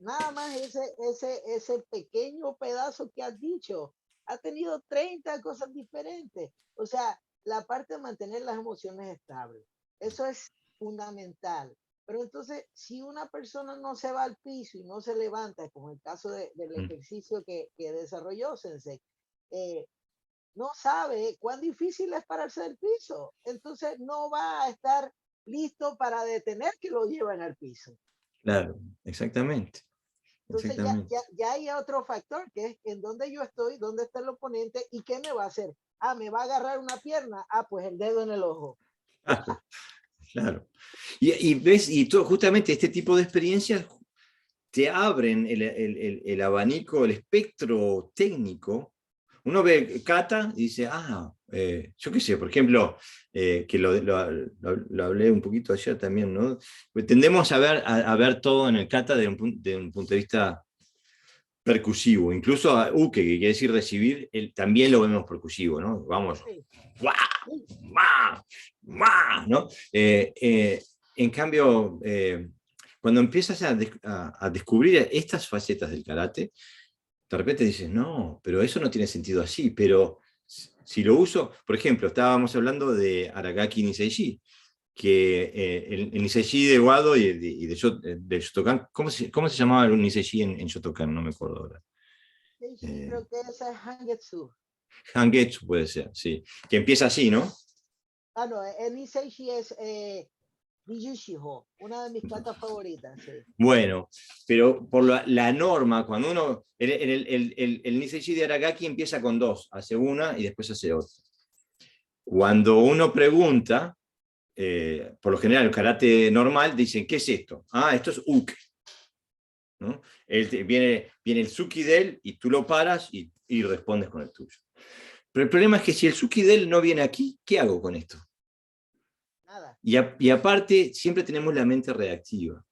nada más ese pequeño pedazo que has dicho ha tenido 30 cosas diferentes. O sea, la parte de mantener las emociones estables, eso es fundamental. Pero entonces, si una persona no se va al piso y no se levanta, como el caso del
Mm.
ejercicio que desarrolló Sensei, eh, no sabe cuán difícil es pararse del piso. Entonces, no va a estar listo para detener que lo lleven al piso.
Claro, exactamente,
Entonces ya,
exactamente.
ya hay otro factor, que es en dónde yo estoy, dónde está el oponente y qué me va a hacer. Ah, me va a agarrar una pierna. Ah, pues el dedo en el ojo.
Claro, claro. Ves, justamente este tipo de experiencias te abren el abanico, el espectro técnico. Uno ve kata y dice, yo qué sé, por ejemplo, que lo hablé un poquito ayer también, ¿no? Pues tendemos a ver todo en el kata de un punto de vista percusivo, incluso a uke, que quiere decir recibir, también lo vemos percusivo, ¿no? Vamos,
Sí,
¡guau!
sí,
¡Guau! ¡Guau! ¿No? En cambio, cuando empiezas a descubrir estas facetas del karate, de repente dices, no, pero eso no tiene sentido así, pero si lo uso, por ejemplo, estábamos hablando de Aragaki Niseishi, que el Niseishi de Wado de Shotokan, ¿cómo se llamaba el Niseishi en Shotokan? No me acuerdo ahora.
sí, sí,
Eh,
creo que ese es Hangetsu.
Hangetsu puede ser, sí. Que empieza así, ¿no?
Ah, no, el Iseishi es Bijushiho, una de mis catas favoritas, sí.
Bueno, pero por la norma, cuando uno. El Niseishi de Aragaki empieza con dos, hace una y después hace otra. Cuando uno pregunta, por lo general, el karate normal, dicen, ¿qué es esto? Esto es uke, ¿no? Viene el suki de él y tú lo paras y respondes con el tuyo. Pero el problema es que si el suki de él no viene aquí, ¿qué hago con esto?
Nada.
Y aparte, siempre tenemos la mente reactiva.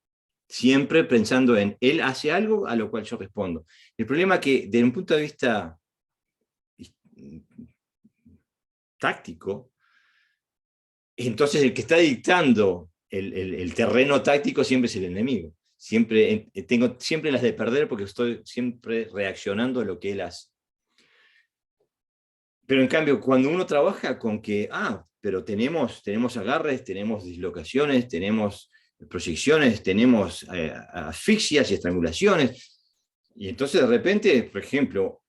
Siempre pensando en él hace algo a lo cual yo respondo. El problema es que, desde un punto de vista táctico, Entonces el que está dictando el terreno táctico siempre es el enemigo. Tengo siempre las de perder porque estoy siempre reaccionando a lo que él hace. Pero en cambio, cuando uno trabaja con que, pero tenemos agarres, tenemos dislocaciones, tenemos proyecciones, tenemos asfixias y estrangulaciones, y entonces de repente, por ejemplo,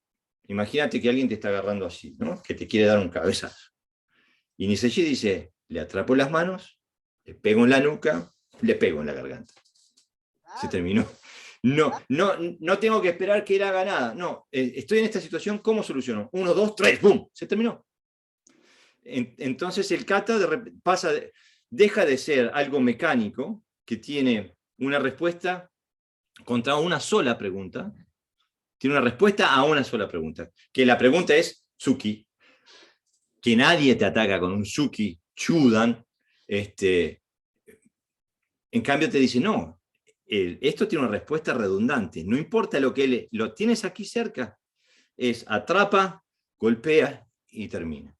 imagínate que alguien te está agarrando así, ¿no? Que te quiere dar un cabezazo. Y Niseshi dice, le atrapo las manos, le pego en la nuca, le pego en la garganta. Se
Claro,
terminó. No,
claro.
no, no tengo que esperar que él haga nada. No, estoy en esta situación, ¿cómo soluciono? 1, 2, 3, ¡pum! Se terminó. Entonces el kata deja de ser algo mecánico que tiene una respuesta contra una sola pregunta, tiene una respuesta a una sola pregunta, que la pregunta es Tsuki, que nadie te ataca con un Tsuki Chudan, en cambio te dice, no, esto tiene una respuesta redundante, no importa lo que lo tienes aquí cerca, es atrapa, golpea y termina.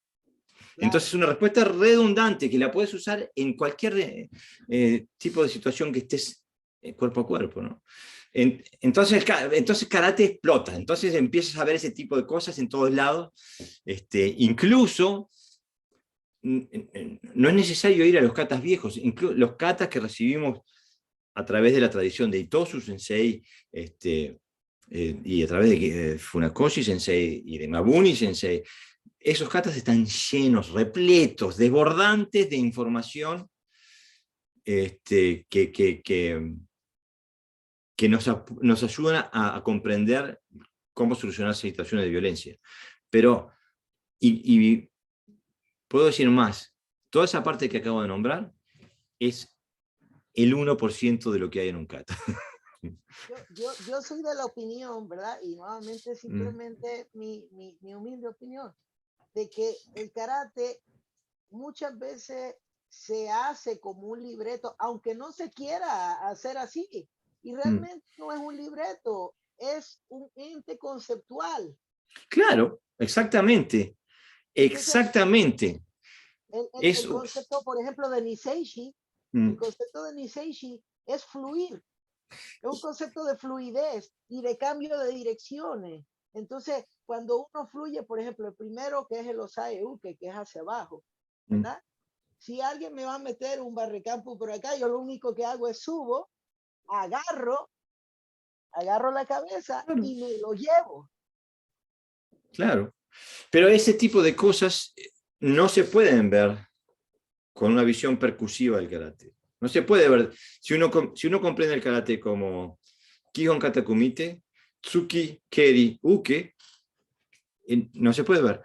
Entonces
Claro.
es una respuesta redundante que la puedes usar en cualquier tipo de situación que estés cuerpo a cuerpo, ¿no? Entonces karate explota, entonces empiezas a ver ese tipo de cosas en todos lados, incluso no es necesario ir a los katas viejos, los katas que recibimos a través de la tradición de Itosu Sensei, y a través de Funakoshi Sensei y de Mabuni Sensei, esos katas están llenos, repletos, desbordantes de información que nos ayudan a comprender cómo solucionar situaciones de violencia. Pero, y puedo decir más, toda esa parte que acabo de nombrar es el 1% de lo que hay en un kata.
Yo soy de la opinión, ¿verdad? Y nuevamente
Mm,
simplemente mi humilde opinión, de que el karate muchas veces se hace como un libreto, aunque no se quiera hacer así. Y
mm.
realmente no es un libreto, es un ente conceptual.
Claro, exactamente,
Entonces,
exactamente.
el
Eso.
concepto, por ejemplo, de Niseishi, el
Mm,
concepto de Niseishi es fluir, es un concepto de fluidez y de cambio de direcciones. Entonces, cuando uno fluye, por ejemplo, el primero que es el Osae Uke, que es hacia abajo,
mm,
¿verdad? Si alguien me va a meter un barricampo por acá, yo lo único que hago es subo, agarro, agarro la cabeza
claro,
y me lo llevo.
claro. Pero ese tipo de cosas no se pueden ver con una visión percusiva del karate. No se puede ver. Si uno comprende el karate como Kihon Kata Kumite, Tsuki, Keri, Uke, no se puede ver.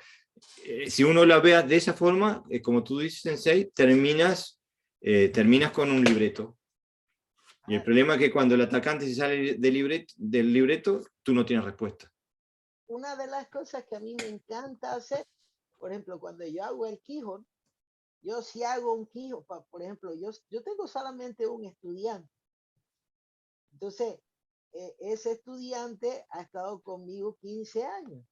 Si uno la ve de esa forma, como tú dices, Sensei, terminas con un libreto. Y el
Ah,
problema es que cuando el atacante se sale del libreto, tú no tienes respuesta.
una de las cosas que a mí me encanta hacer, por ejemplo, cuando yo hago el Quijón, yo si hago un Quijón, por ejemplo, yo tengo solamente un estudiante. Entonces, ese estudiante ha estado conmigo 15 años.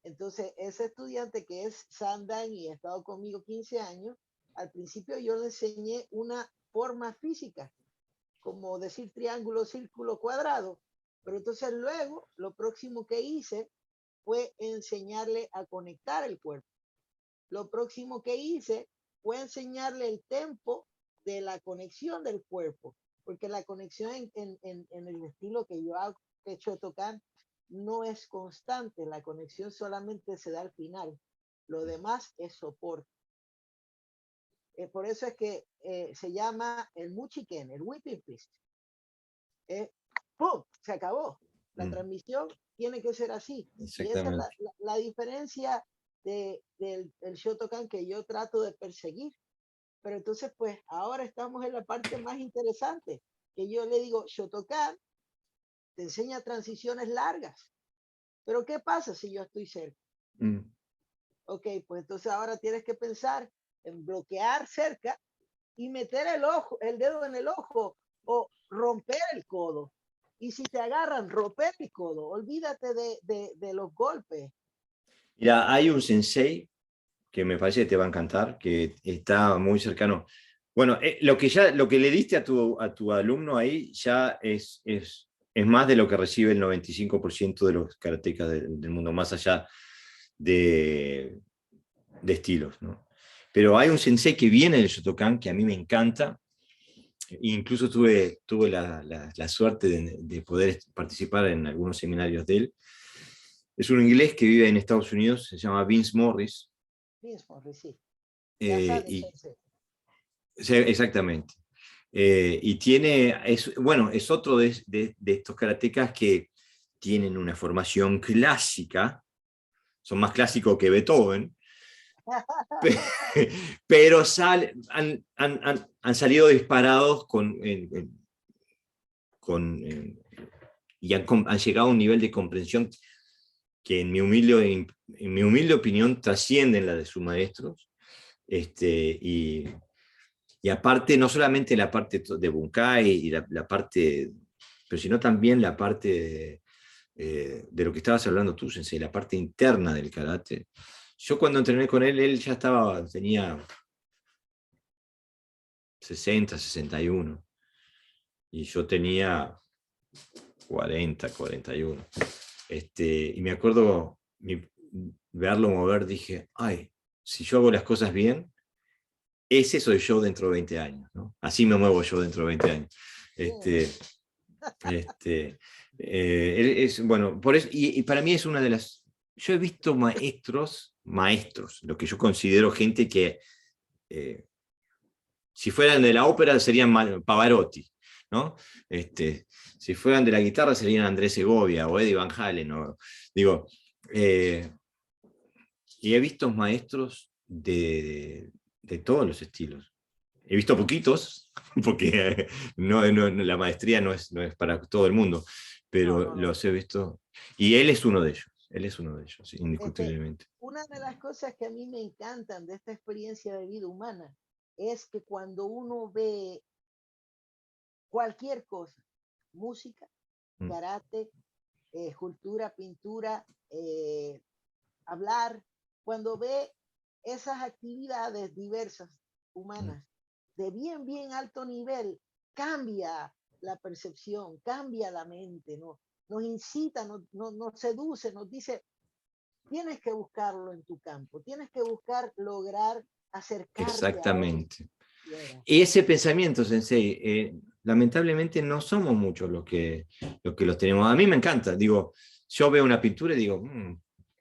Entonces, ese estudiante que es Sandan y ha estado conmigo 15 años, al principio yo le enseñé una forma física, como decir triángulo, círculo, cuadrado. Pero entonces luego, lo próximo que hice fue enseñarle a conectar el cuerpo. Lo próximo que hice fue enseñarle el tempo de la conexión del cuerpo, porque la conexión en el estilo que yo hago, que Shotokan, no es constante, la conexión solamente se da al final, lo demás es soporte. Por eso es que se llama el Muchiken, el Whipping Fist. ¡Pum! Se acabó. La
Mm,
transmisión tiene que ser así. Y esa es
exactamente.
la diferencia del Shotokan que yo trato de perseguir. Pero entonces, pues ahora estamos en la parte más interesante, que yo le digo, Shotokan te enseña transiciones largas. Pero ¿qué pasa si yo estoy cerca?
Mm.
Ok, pues entonces ahora tienes que pensar en bloquear cerca y meter el ojo, el dedo en el ojo o romper el codo. Y si te agarran, romper el codo. Olvídate de los golpes.
Mira, hay un sensei que me parece que te va a encantar, que está muy cercano. Bueno, lo que le diste a tu alumno ahí ya es más de lo que recibe el 95% de los karatecas del mundo, más allá de estilos, ¿no? Pero hay un sensei que viene del Shotokan que a mí me encanta. Incluso tuve la suerte de poder participar en algunos seminarios de él. Es un inglés que vive en Estados Unidos, se llama Vince Morris.
Mismo, sí. Ya
eh,
sabes,
y,
Sensei.
sí, exactamente. Y tiene, bueno, es otro de estos karatecas que tienen una formación clásica, son más clásicos que Beethoven, pero han salido disparados y han llegado a un nivel de comprensión que en mi humilde opinión trascienden la de sus maestros. Y aparte, no solamente la parte de Bunkai y la parte, pero sino también la parte de lo que estabas hablando tú, Sensei, la parte interna del karate. Yo cuando entrené con él ya tenía 60, 61, y yo tenía 40, 41. Y me acuerdo verlo mover, dije, ay, si yo hago las cosas bien, ese soy yo dentro de 20 años, ¿no? Así me muevo yo dentro de 20 años. Este, bueno, por eso, y para mí es una de las... Yo he visto maestros, lo que yo considero gente que, si fueran de la ópera serían Pavarotti, ¿no? Si fueran de la guitarra serían Andrés Segovia o Eddie Van Halen, digo, eh, y he visto maestros de todos los estilos. He visto poquitos, porque la maestría no es para todo el mundo,
No,
pero
no, no.
los he visto. Y él es uno de ellos,
Este,
indiscutiblemente.
una de las cosas que a mí me encantan de esta experiencia de vida humana es que cuando uno ve cualquier cosa, música,
Mm,
karate, escultura, pintura, hablar, cuando ve esas actividades diversas
mm.
humanas de bien, bien alto nivel, cambia la percepción, cambia la mente, ¿no? Nos incita, nos seduce, nos dice, tienes que buscarlo en tu campo, tienes que buscar lograr acercarte a eso.
Exactamente. Y ese pensamiento, Sensei, lamentablemente no somos muchos los que los tenemos. A mí me encanta, digo, yo veo una pintura y digo,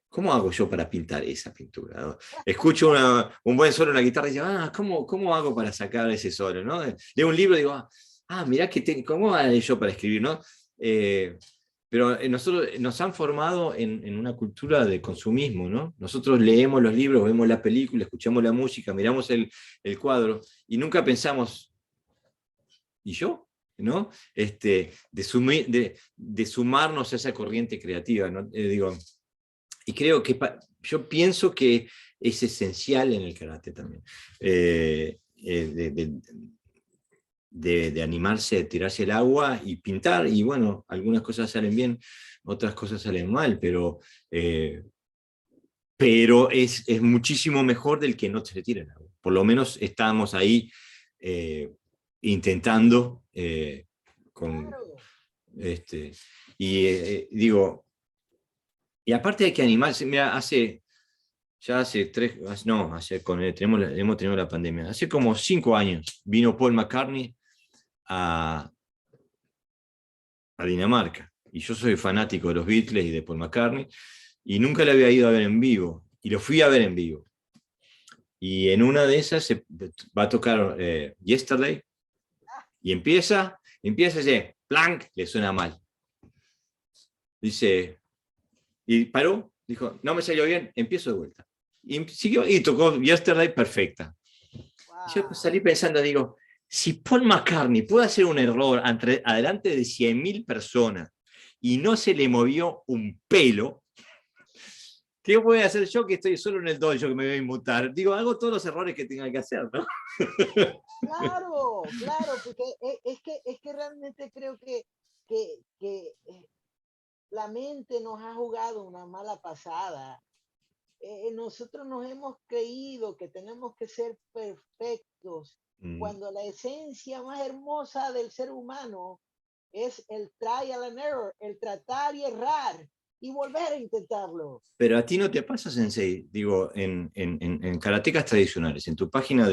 ¿cómo hago yo para pintar esa pintura? ¿No? Escucho un buen solo en la guitarra y digo, ¿cómo hago para sacar ese solo? ¿No? Leo un libro y digo, mirá, ¿cómo haré yo para escribir? ¿No? Pero nosotros nos han formado en una cultura de consumismo, ¿no? Nosotros leemos los libros, vemos la película, escuchamos la música, miramos el cuadro y nunca pensamos, ¿y yo? ¿No? De sumarnos a esa corriente creativa, ¿no? Digo, y creo que yo pienso que es esencial en el karate también. De animarse a tirarse el agua y pintar, y bueno, algunas cosas salen bien, otras cosas salen mal, pero es muchísimo mejor del que no se tire el agua. Por lo menos estamos ahí eh, intentando con
Claro.
este, digo, y aparte hay que animarse, mira, ya hace no, hemos tenido la pandemia, hace como 5 años vino Paul McCartney a Dinamarca, y yo soy fanático de los Beatles y de Paul McCartney, y nunca le había ido a ver en vivo, y lo fui a ver en vivo. Y en una de esas va a tocar Yesterday, y empieza y dice, plank, le suena mal. Dice, y paró, dijo, no me salió bien, empiezo de vuelta. Y siguió y tocó Yesterday perfecta. Y yo
Wow.
salí pensando, digo, si Paul McCartney puede hacer un error adelante de 100.000 personas y no se le movió un pelo, ¿qué voy a hacer yo que estoy solo en el dojo que me voy a inmutar? Digo, hago todos los errores que tenga que hacer, ¿no?
Claro, claro, porque es que realmente creo que la mente nos ha jugado una mala pasada nosotros nos hemos creído que tenemos que ser perfectos,
Mm.
cuando la esencia más hermosa del ser humano es el trial and error, el tratar y errar y volver a intentarlo.
Pero a ti no te pasa, Sensei, digo, en karatecas tradicionales, en tu página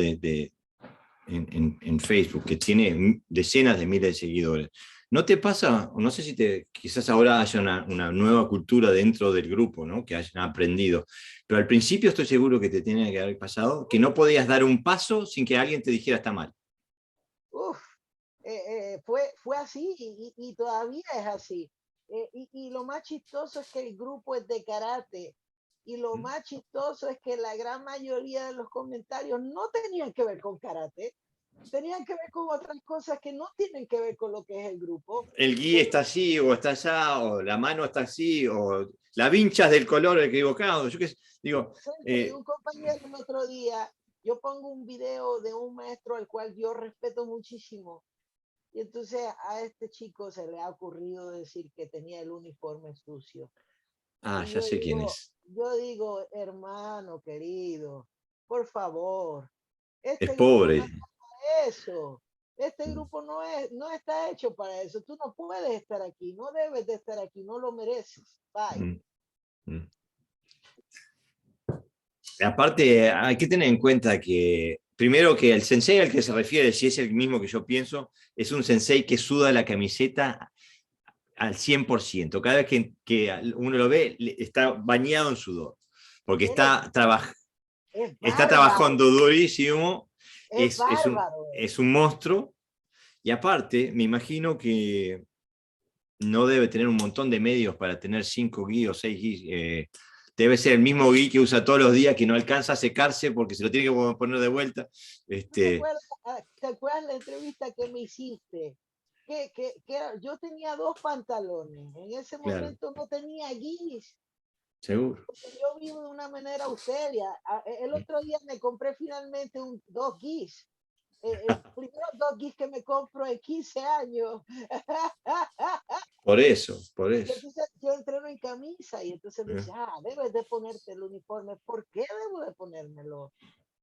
en Facebook, que tiene decenas de miles de seguidores, ¿no te pasa, no sé si quizás ahora haya una nueva cultura dentro del grupo, ¿no? Que hayan aprendido, pero al principio estoy seguro que te tiene que haber pasado, que no podías dar un paso sin que alguien te dijera está mal.
Uf, fue así y todavía es así. Y lo más chistoso es que el grupo es de karate. Y lo
¿Mm?
más chistoso es que la gran mayoría de los comentarios no tenían que ver con karate, tenían que ver con otras cosas que no tienen que ver con lo que es el grupo.
El gui
Pero
está así, o está allá, o la mano está así, o la vincha es del color equivocado. Yo qué sé, digo,
y un compañero el otro día, yo pongo un video de un maestro al cual yo respeto muchísimo. Y entonces a este chico se le ha ocurrido decir que tenía el uniforme sucio. Y
ya sé quién es.
yo digo, hermano querido, por favor,
Es
este grupo no
pobre.
es para eso. Este grupo no está hecho para eso. Tú no puedes estar aquí, no debes de estar aquí, no lo mereces. Bye.
Mm, mm. Aparte, hay que tener en cuenta que, primero, que el sensei al que se refiere, si es el mismo que yo pienso, es un sensei que suda la camiseta al 100%. Cada vez que uno lo ve, está bañado en sudor, porque
Eres, es
está
bárbaro,
trabajando durísimo,
es bárbaro.
es un monstruo, y aparte, me imagino que no debe tener un montón de medios para tener 5 gui o 6 gui. Debe ser el mismo gui que usa todos los días, que no alcanza a secarse porque se lo tiene que poner de vuelta.
¿No te
Este,
acuerdas, te acuerdas la entrevista que me hiciste? Yo tenía dos pantalones. En ese
claro,
momento no tenía guis.
seguro.
Porque yo vivo de una manera austera. El otro día me compré finalmente dos guis. El primero dos guis que me compro en 15 años.
Por eso, por
Y
eso.
entonces yo entreno en camisa y entonces me dice, debes de ponerte el uniforme. ¿Por qué debo de ponérmelo?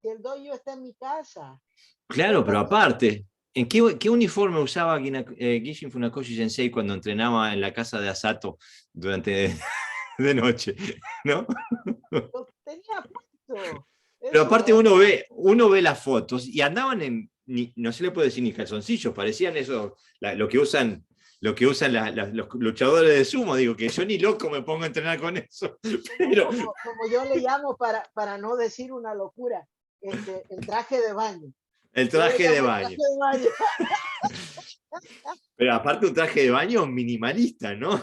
Si el dojo está en mi casa.
Claro,
Pero
pero
también
aparte, ¿qué uniforme usaba Gishin Funakoshi Sensei cuando entrenaba en la casa de Asato durante de noche? ¿No?
lo que tenía puesto.
Pero
Eso
aparte
era.
uno ve las fotos y andaban no se le puede decir ni calzoncillos, parecían eso, lo que usan los luchadores de sumo. Digo que yo ni loco me pongo a entrenar con eso. Pero
Como yo le llamo para no decir una locura, el traje de baño.
el
Yo le
traje de
llamo el traje
baño.
de baño.
Pero aparte un traje de baño minimalista, ¿no?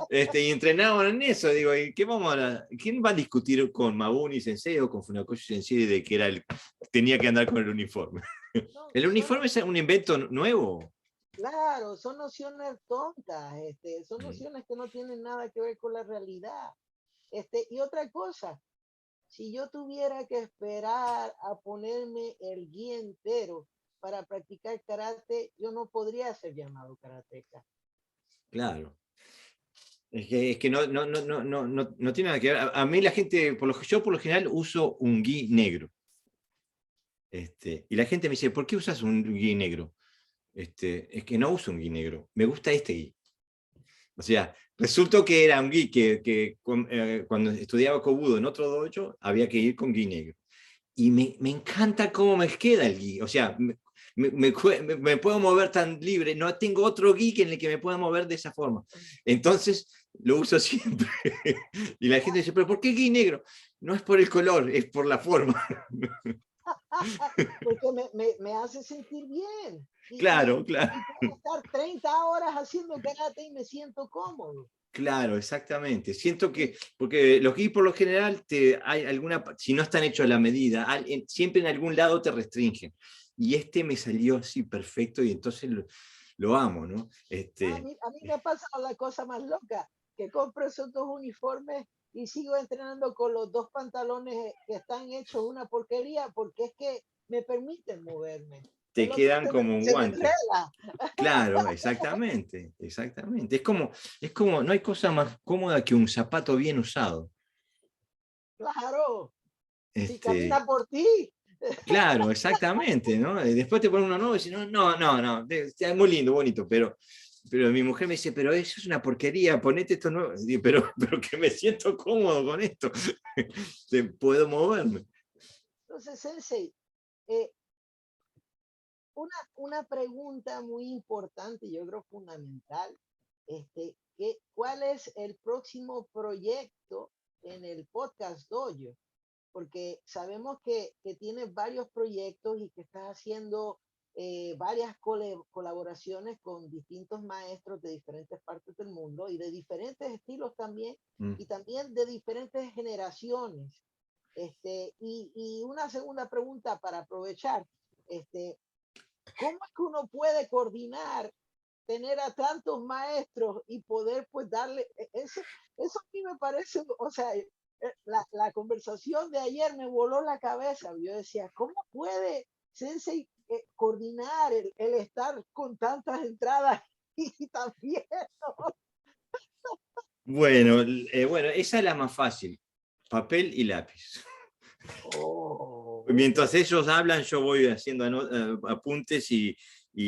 Y entrenaban en eso, digo, ¿y ¿quién va a discutir con Mabuni Sensei o con Funakoshi Sensei de que tenía que andar con el uniforme?
No,
El uniforme es un invento nuevo.
claro, son nociones tontas, son nociones que no tienen nada que ver con la realidad. Y otra cosa, si yo tuviera que esperar a ponerme el guía entero para practicar karate, yo no podría ser llamado karateca.
Claro. Es que no tiene nada que ver. A mí la gente, yo por lo general uso un gui negro. Y la gente me dice, ¿por qué usas un gui negro? Es que no uso un gui negro, me gusta este gui. O sea, resultó que era un gui que cuando estudiaba Kobudo en otro dojo había que ir con gui negro. Y me encanta cómo me queda el gui. O sea, me puedo mover tan libre, no tengo otro gui en el que me pueda mover de esa forma. Entonces lo uso siempre. Y la gente dice, ¿pero por qué gui negro? No es por el color, es por la forma.
Porque me hace sentir bien.
Claro, claro.
Y puedo estar 30 horas haciendo karate y me siento cómodo.
Claro, exactamente. Siento que, porque los guis por lo general, hay si no están hechos a la medida, siempre en algún lado te restringen. Y me salió así perfecto y entonces lo amo, ¿no?
A mí me pasa la cosa más loca, que compro esos dos uniformes y sigo entrenando con los dos pantalones que están hechos una porquería porque es que me permiten moverme.
te quedan
se me,
como un
se me
guante.
enreda.
Claro, exactamente, exactamente. Es como, no hay cosa más cómoda que un zapato bien usado.
Claro, si
Este,
camina por ti.
claro, exactamente, ¿no? Y después te ponen uno nuevo y dices, no, no, no, no, es muy lindo, bonito, pero mi mujer me dice, pero eso es una porquería, ponete esto nuevo. Y digo, pero que me siento cómodo con esto, puedo moverme.
Entonces, Sensei, eh, una pregunta muy importante, yo creo fundamental, ¿cuál es el próximo proyecto en el podcast Dojo? Porque sabemos que tienes varios proyectos y que estás haciendo varias colaboraciones con distintos maestros de diferentes partes del mundo y de diferentes estilos también,
Mm.
y también de diferentes generaciones. Y una segunda pregunta para aprovechar, este, ¿cómo es que uno puede coordinar, tener a tantos maestros y poder pues darle eso a mí me parece, o sea, la conversación de ayer me voló la cabeza. Yo decía, ¿cómo puede Sensei coordinar el estar con tantas entradas y también, ¿no?
Bueno, esa es la más fácil, papel y lápiz.
Oh,
Mientras ellos hablan, yo voy haciendo apuntes y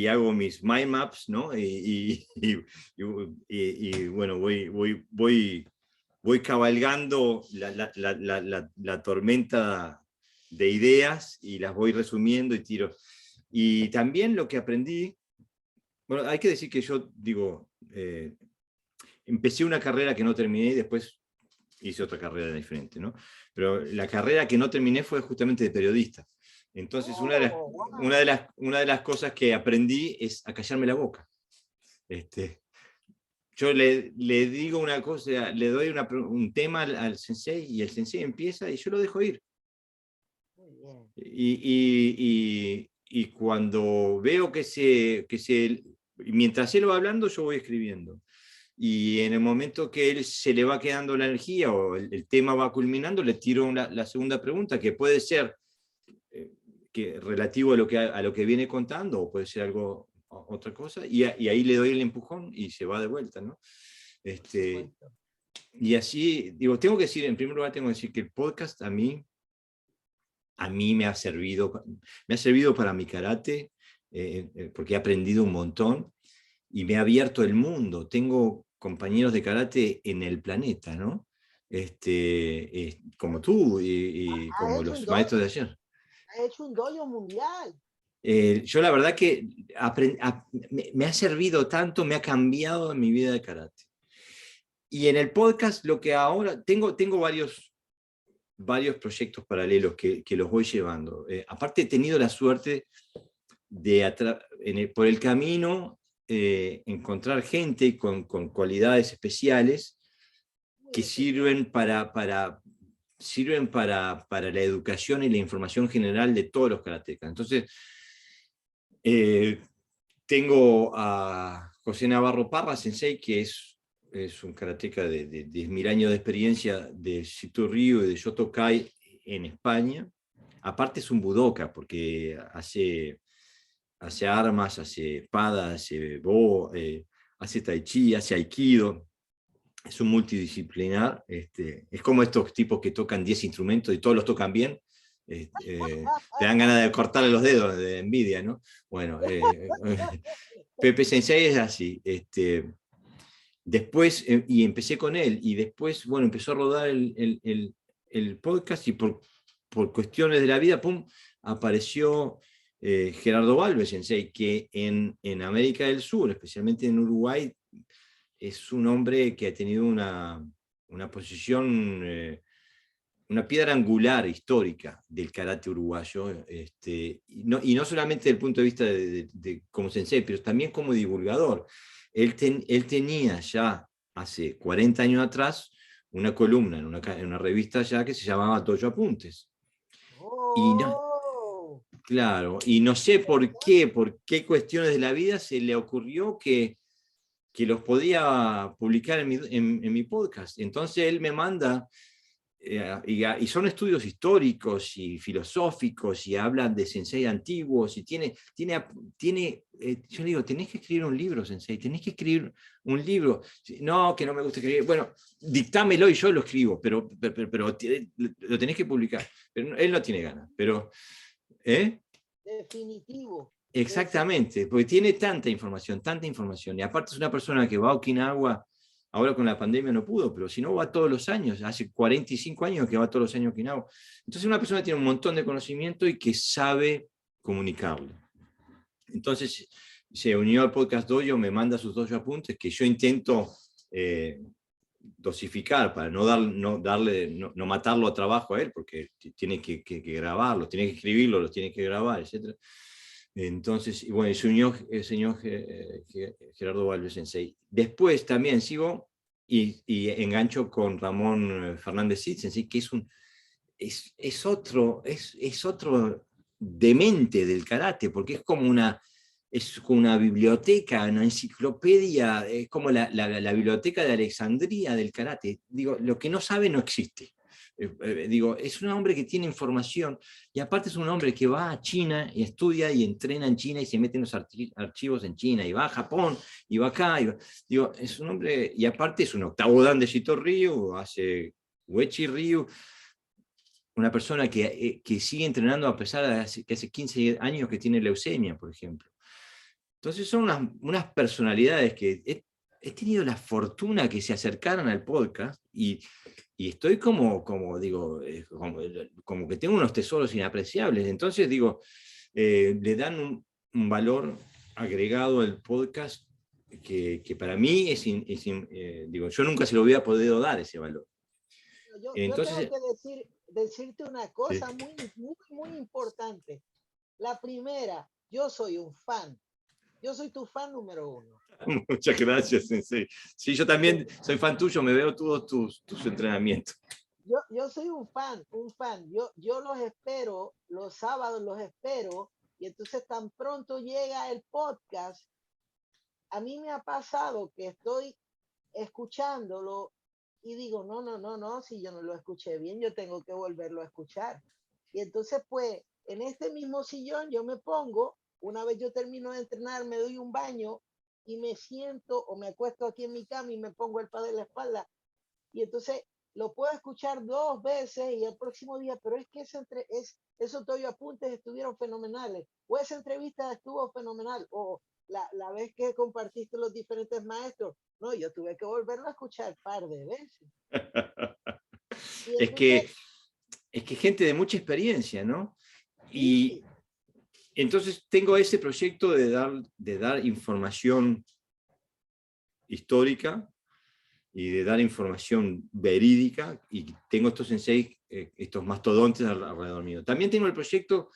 hago mis mind maps, ¿no? Bueno, voy cabalgando la tormenta de ideas y las voy resumiendo y tiro. Y también lo que aprendí, bueno, hay que decir que yo digo, empecé una carrera que no terminé y después hice otra carrera diferente, ¿no? Pero la carrera que no terminé fue justamente de periodista. Entonces,
oh, wow.
una de las cosas que aprendí es a callarme la boca. Yo le digo una cosa, le doy un tema al sensei y el sensei empieza y yo lo dejo ir.
Muy bien.
Y cuando veo mientras él va hablando, yo voy escribiendo. Y en el momento que él se le va quedando la energía o el tema va culminando, le tiro la segunda pregunta, que puede ser eh, relativo a lo que viene contando, o puede ser algo, otra cosa, y ahí le doy el empujón y se va de vuelta, ¿no?
Qué
Este,
bonito.
y así, digo, tengo que decir, en primer lugar, tengo que decir que el podcast a mí me ha servido para mi karate, porque he aprendido un montón y me ha abierto el mundo. Tengo compañeros de karate en el planeta, ¿no? Como tú y
Ha
como
hecho un
los
dojo,
maestros de ayer.
ha hecho un dojo mundial.
Yo la verdad que me ha servido tanto, me ha cambiado en mi vida de karate. Y en el podcast lo que ahora tengo varios proyectos paralelos que los voy llevando. Aparte he tenido la suerte de por el camino encontrar gente con cualidades especiales
Muy
que
especial.
sirven para la educación y la información general de todos los karatecas. Entonces, eh, tengo a José Navarro Parra, sensei, que es un karateca de 10.000 años de experiencia de Situ Ryu y de Shotokai en España. Aparte es un budoka, porque hace armas, hace espadas, hace hace tai chi, hace aikido. Es un multidisciplinar. Es como estos tipos que tocan 10 instrumentos y todos los tocan bien. Te dan ganas de cortarle los dedos de envidia, ¿no? Bueno, Pepe Sensei es así. Después, y empecé con él, y después, bueno, empezó a rodar el podcast y por cuestiones de la vida, pum, apareció Gerardo Valve Sensei, que en América del Sur, especialmente en Uruguay, es un hombre que ha tenido una posición, una piedra angular histórica del karate uruguayo, y no solamente desde el punto de vista como sensei, pero también como divulgador. Él tenía ya hace 40 años atrás una columna en una revista ya que se llamaba Dojo Apuntes. Y no,
Oh,
claro, y no sé por qué cuestiones de la vida se le ocurrió que los podía publicar en mi podcast. Entonces él me manda y son estudios históricos y filosóficos y hablan de sensei antiguos y yo digo, tenés que escribir un libro, sensei, tenés que escribir un libro. No, que no me gusta escribir. Bueno, dictámelo y yo lo escribo, pero lo tenés que publicar. Pero él no tiene ganas. Pero,
Definitivo.
exactamente, porque tiene tanta información, y aparte es una persona que va a Okinawa. Ahora con la pandemia no pudo, pero si no va todos los años, hace 45 años que va todos los años a Okinawa. Entonces una persona tiene un montón de conocimiento y que sabe comunicarlo. Entonces se unió al podcast Dojo, me manda sus 2 apuntes que yo intento dosificar para no matarlo a trabajo a él, porque tiene que grabarlo, tiene que escribirlo, lo tiene que grabar, etc. Entonces, y bueno, se unió el señor Gerardo Valves Sensei. Después también sigo y engancho con Ramón Fernández Cid Sensei, que es otro demente del karate, porque es como una biblioteca, una enciclopedia, es como la biblioteca de Alejandría del karate. Digo, lo que no sabe no existe. Digo, es un hombre que tiene información y aparte es un hombre que va a China y estudia y entrena en China y se mete en los archivos en China y va a Japón y va acá. Digo, es un hombre, y aparte es un octavo dan de Shito Ryu, hace Uechi Ryu, una persona que sigue entrenando a pesar de que hace 15 años que tiene leucemia, por ejemplo. Entonces son unas personalidades que he tenido la fortuna que se acercaran al podcast y estoy como que tengo unos tesoros inapreciables. Entonces digo, le dan un valor agregado al podcast que para mí yo nunca se lo hubiera podido dar ese valor.
Yo tengo que decirte una cosa sí, muy importante. La primera, yo soy un fan. Yo soy tu fan número 1.
Muchas gracias, Sensei. Sí, yo también soy fan tuyo, me veo todos tus entrenamientos.
Yo soy un fan. Yo los espero, los sábados los espero, y entonces tan pronto llega el podcast, a mí me ha pasado que estoy escuchándolo y digo, no, si yo no lo escuché bien, yo tengo que volverlo a escuchar. Y entonces, pues, en este mismo sillón yo me pongo, una vez yo termino de entrenar, me doy un baño y me siento o me acuesto aquí en mi cama y me pongo el pad de la espalda. Y entonces lo puedo escuchar 2 veces y el próximo día, pero es que esos Dojo apuntes estuvieron fenomenales, o esa entrevista estuvo fenomenal, o la vez que compartiste los diferentes maestros, no, yo tuve que volverlo a escuchar un par de veces.
Entonces, es que gente de mucha experiencia, ¿no? Sí. Y entonces tengo ese proyecto de dar información histórica y de dar información verídica, y tengo estos senseis, estos mastodontes alrededor mío. También tengo el proyecto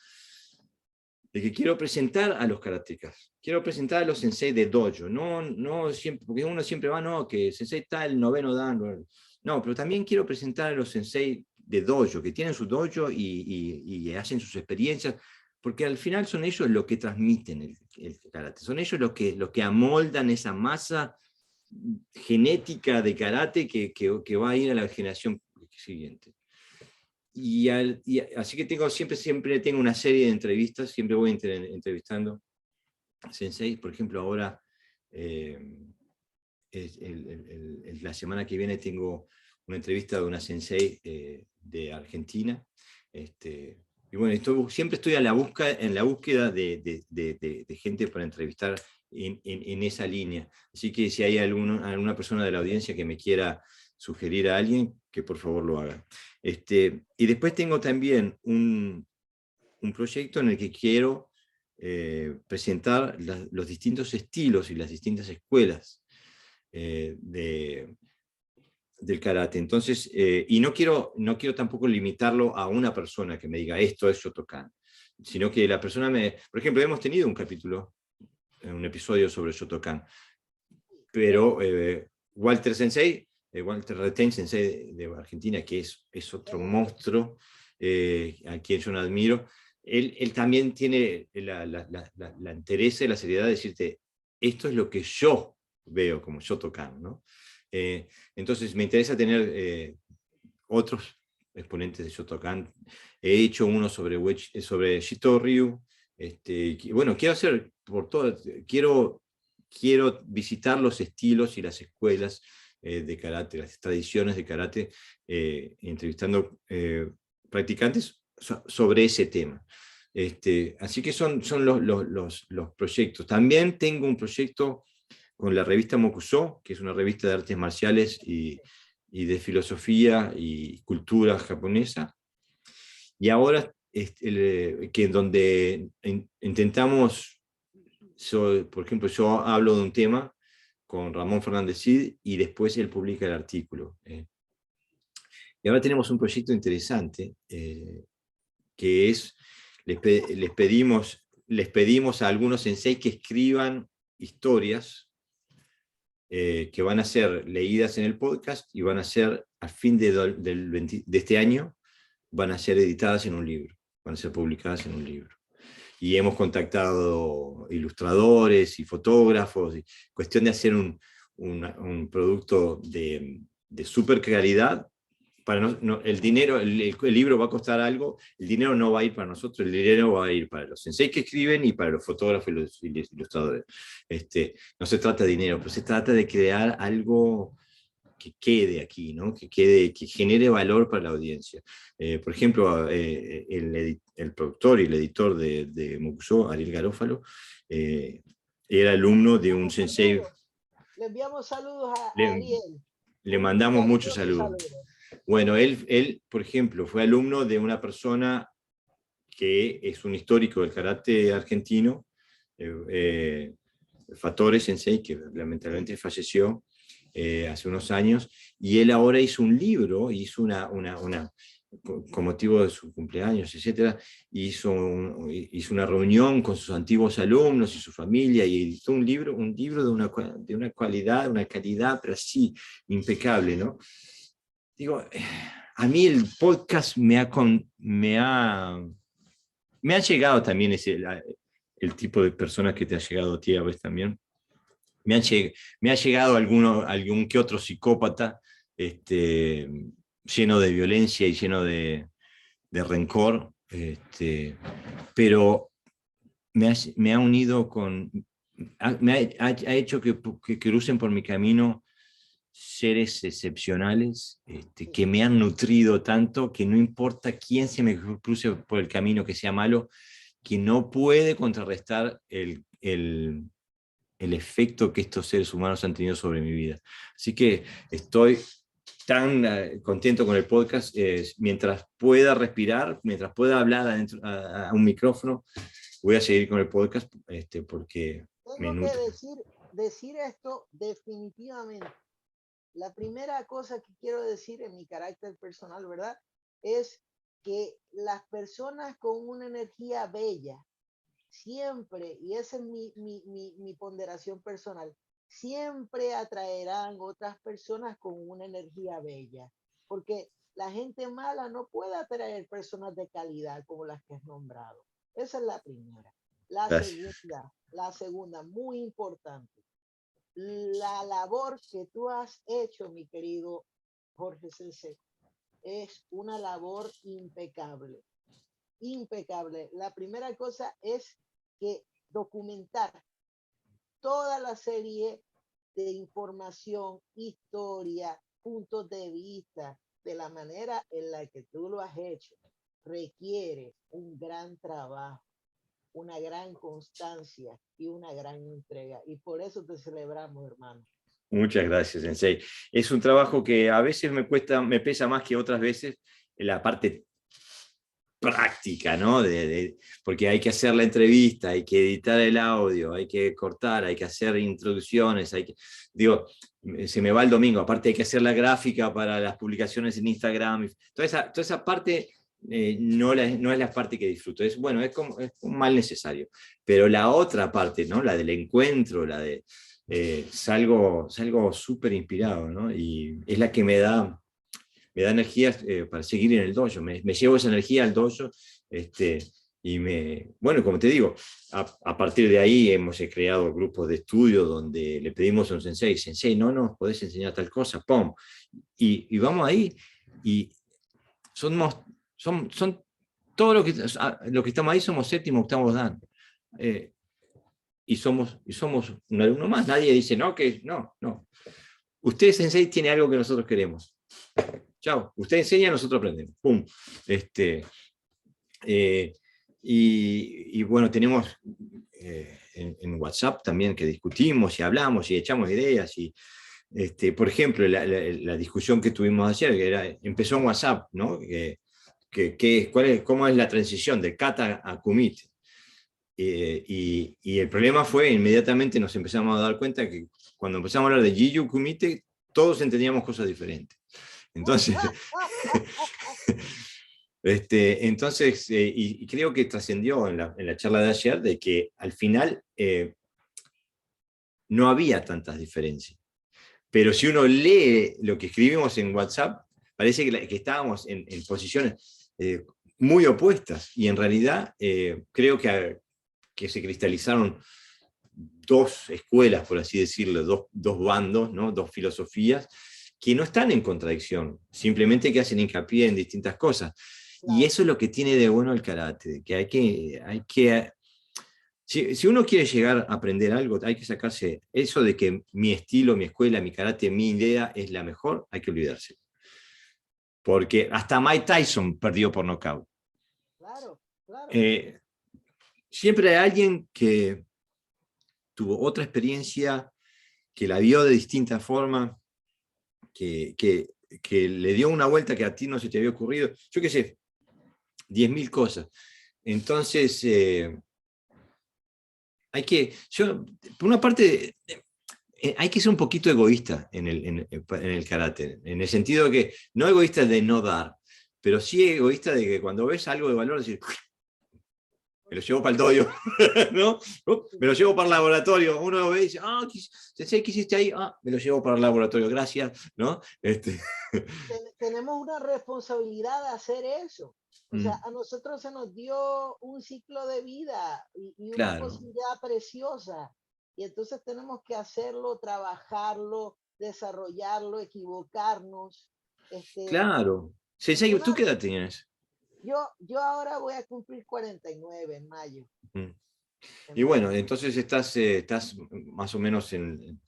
de que quiero presentar a los karatecas, quiero presentar a los sensei de dojo, no siempre, porque uno siempre va, no, que sensei está el 9º dan, no, pero también quiero presentar a los sensei de dojo, que tienen su dojo y hacen sus experiencias, porque al final son ellos los que transmiten el karate, son ellos los que amoldan esa masa genética de karate que va a ir a la generación siguiente. Y así que siempre tengo una serie de entrevistas, siempre voy entrevistando senseis. Por ejemplo, ahora, la semana que viene tengo una entrevista de una sensei de Argentina. Y bueno, siempre estoy en la búsqueda de gente para entrevistar en esa línea. Así que si hay alguna persona de la audiencia que me quiera sugerir a alguien, que por favor lo haga. Y después tengo también un proyecto en el que quiero presentar los distintos estilos y las distintas escuelas del karate. Entonces, y no quiero tampoco limitarlo a una persona que me diga esto es Shotokan, sino que la persona por ejemplo, hemos tenido un episodio sobre Shotokan, pero Walter Sensei, Walter Retén Sensei de Argentina, que es otro monstruo a quien yo no admiro, él también tiene la entereza y la seriedad de decirte, esto es lo que yo veo como Shotokan, ¿no? Entonces me interesa tener otros exponentes de Shotokan. He hecho uno sobre Shito Ryu. Bueno, quiero hacer por todo, quiero visitar los estilos y las escuelas de karate, las tradiciones de karate, entrevistando practicantes sobre ese tema. Así que son los proyectos. También tengo un proyecto con la revista Mokuso, que es una revista de artes marciales y de filosofía y cultura japonesa. Y ahora, que donde intentamos, por ejemplo, yo hablo de un tema con Ramón Fernández Cid y después él publica el artículo. Y ahora tenemos un proyecto interesante, que es, les pedimos a algunos sensei que escriban historias que van a ser leídas en el podcast y van a ser, al fin de este año, van a ser editadas en un libro, van a ser publicadas en un libro. Y hemos contactado ilustradores y fotógrafos, cuestión de hacer un producto de súper calidad. El dinero, el libro va a costar algo, el dinero no va a ir para nosotros, el dinero va a ir para los sensei que escriben y para los fotógrafos y los ilustradores. No se trata de dinero, pero se trata de crear algo que quede aquí, ¿no? Que genere valor para la audiencia. Por ejemplo, el productor y el editor de Mokuso, Ariel Garófalo, era alumno de un sensei.
Le enviamos saludos a Ariel.
Le mandamos muchos saludos. Bueno, él, por ejemplo, fue alumno de una persona que es un histórico del karate argentino, Fatore Sensei, que lamentablemente falleció hace unos años, y él ahora hizo un libro, con motivo de su cumpleaños, etc., hizo una reunión con sus antiguos alumnos y su familia, y editó un libro de una calidad, pero así, impecable, ¿no? Digo, a mí el podcast me ha llegado también el tipo de personas que te ha llegado a ti a veces también. Me ha llegado algún que otro psicópata lleno de violencia y lleno de rencor, pero me ha unido ha hecho que crucen por mi camino seres excepcionales, que me han nutrido tanto que no importa quién se me cruce por el camino que sea malo, que no puede contrarrestar el efecto que estos seres humanos han tenido sobre mi vida. Así que estoy tan contento con el podcast, mientras pueda respirar, mientras pueda hablar a un micrófono, voy a seguir con el podcast, porque
tengo que decir esto definitivamente. La primera cosa que quiero decir en mi carácter personal, ¿verdad? Es que las personas con una energía bella, siempre, y esa es mi ponderación personal, siempre atraerán otras personas con una energía bella, porque la gente mala no puede atraer personas de calidad como las que has nombrado. Esa es la primera. La segunda, muy importante, la labor que tú has hecho, mi querido Jorge Sensei, es una labor impecable. Impecable. La primera cosa es que documentar toda la serie de información, historia, puntos de vista, de la manera en la que tú lo has hecho, requiere un gran trabajo, una gran constancia y una gran entrega. Y por eso te celebramos, hermano.
Muchas gracias, Sensei. Es un trabajo que a veces me pesa más que otras veces, en la parte práctica, ¿no? Porque hay que hacer la entrevista, hay que editar el audio, hay que cortar, hay que hacer introducciones, digo, se me va el domingo, aparte hay que hacer la gráfica para las publicaciones en Instagram, toda esa parte no es la parte que disfruto, es un mal necesario, pero la otra parte, ¿no? La del encuentro, salgo súper inspirado, ¿no? Y es la que me da energías para seguir en el dojo. Me llevo esa energía al dojo, bueno, como te digo, a partir de ahí hemos creado grupos de estudio donde le pedimos a un sensei, no nos podés enseñar tal cosa, ¡pum! Y vamos ahí, y somos, son todo lo que estamos ahí somos séptimo, octavo dan. Y somos un alumno más. Nadie dice, no, que no. Usted, Sensei, tiene algo que nosotros queremos. Chao. Usted enseña, nosotros aprendemos. Pum. Y bueno, tenemos en WhatsApp también que discutimos y hablamos y echamos ideas. Y, por ejemplo, la discusión que tuvimos ayer, empezó en WhatsApp, ¿no? ¿Cómo es la transición de kata a kumite? Y el problema fue, inmediatamente nos empezamos a dar cuenta que cuando empezamos a hablar de Jiyu Kumite, todos entendíamos cosas diferentes. Entonces, y creo que trascendió en la charla de ayer de que al final no había tantas diferencias. Pero si uno lee lo que escribimos en WhatsApp, parece que estábamos en posiciones muy opuestas. Y en realidad creo que se cristalizaron dos escuelas, por así decirlo, dos bandos, ¿no? Dos filosofías, que no están en contradicción, simplemente que hacen hincapié en distintas cosas. Claro. Y eso es lo que tiene de bueno el karate, que hay que si uno quiere llegar a aprender algo, hay que sacarse eso de que mi estilo, mi escuela, mi karate, mi idea es la mejor, hay que olvidarse. Porque hasta Mike Tyson perdió por nocaut.
Claro.
Siempre hay alguien que tuvo otra experiencia, que la vio de distinta forma, que le dio una vuelta que a ti no se te había ocurrido. Yo qué sé, 10.000 cosas. Entonces, por una parte, hay que ser un poquito egoísta en el karate, en el sentido de que, no egoísta de no dar, pero sí egoísta de que cuando ves algo de valor, decir, me lo llevo para el dojo, ¿no? Me lo llevo para el laboratorio. Uno lo ve y dice, ¿qué hiciste ahí? Me lo llevo para el laboratorio, gracias, ¿no?
Tenemos una responsabilidad de hacer eso. O sea, a nosotros se nos dio un ciclo de vida y una posibilidad preciosa. Y entonces tenemos que hacerlo, trabajarlo, desarrollarlo, equivocarnos.
Claro. Sensei, ¿tú qué edad tienes?
Yo ahora voy a cumplir 49 en mayo.
Y bueno, entonces estás más o menos llega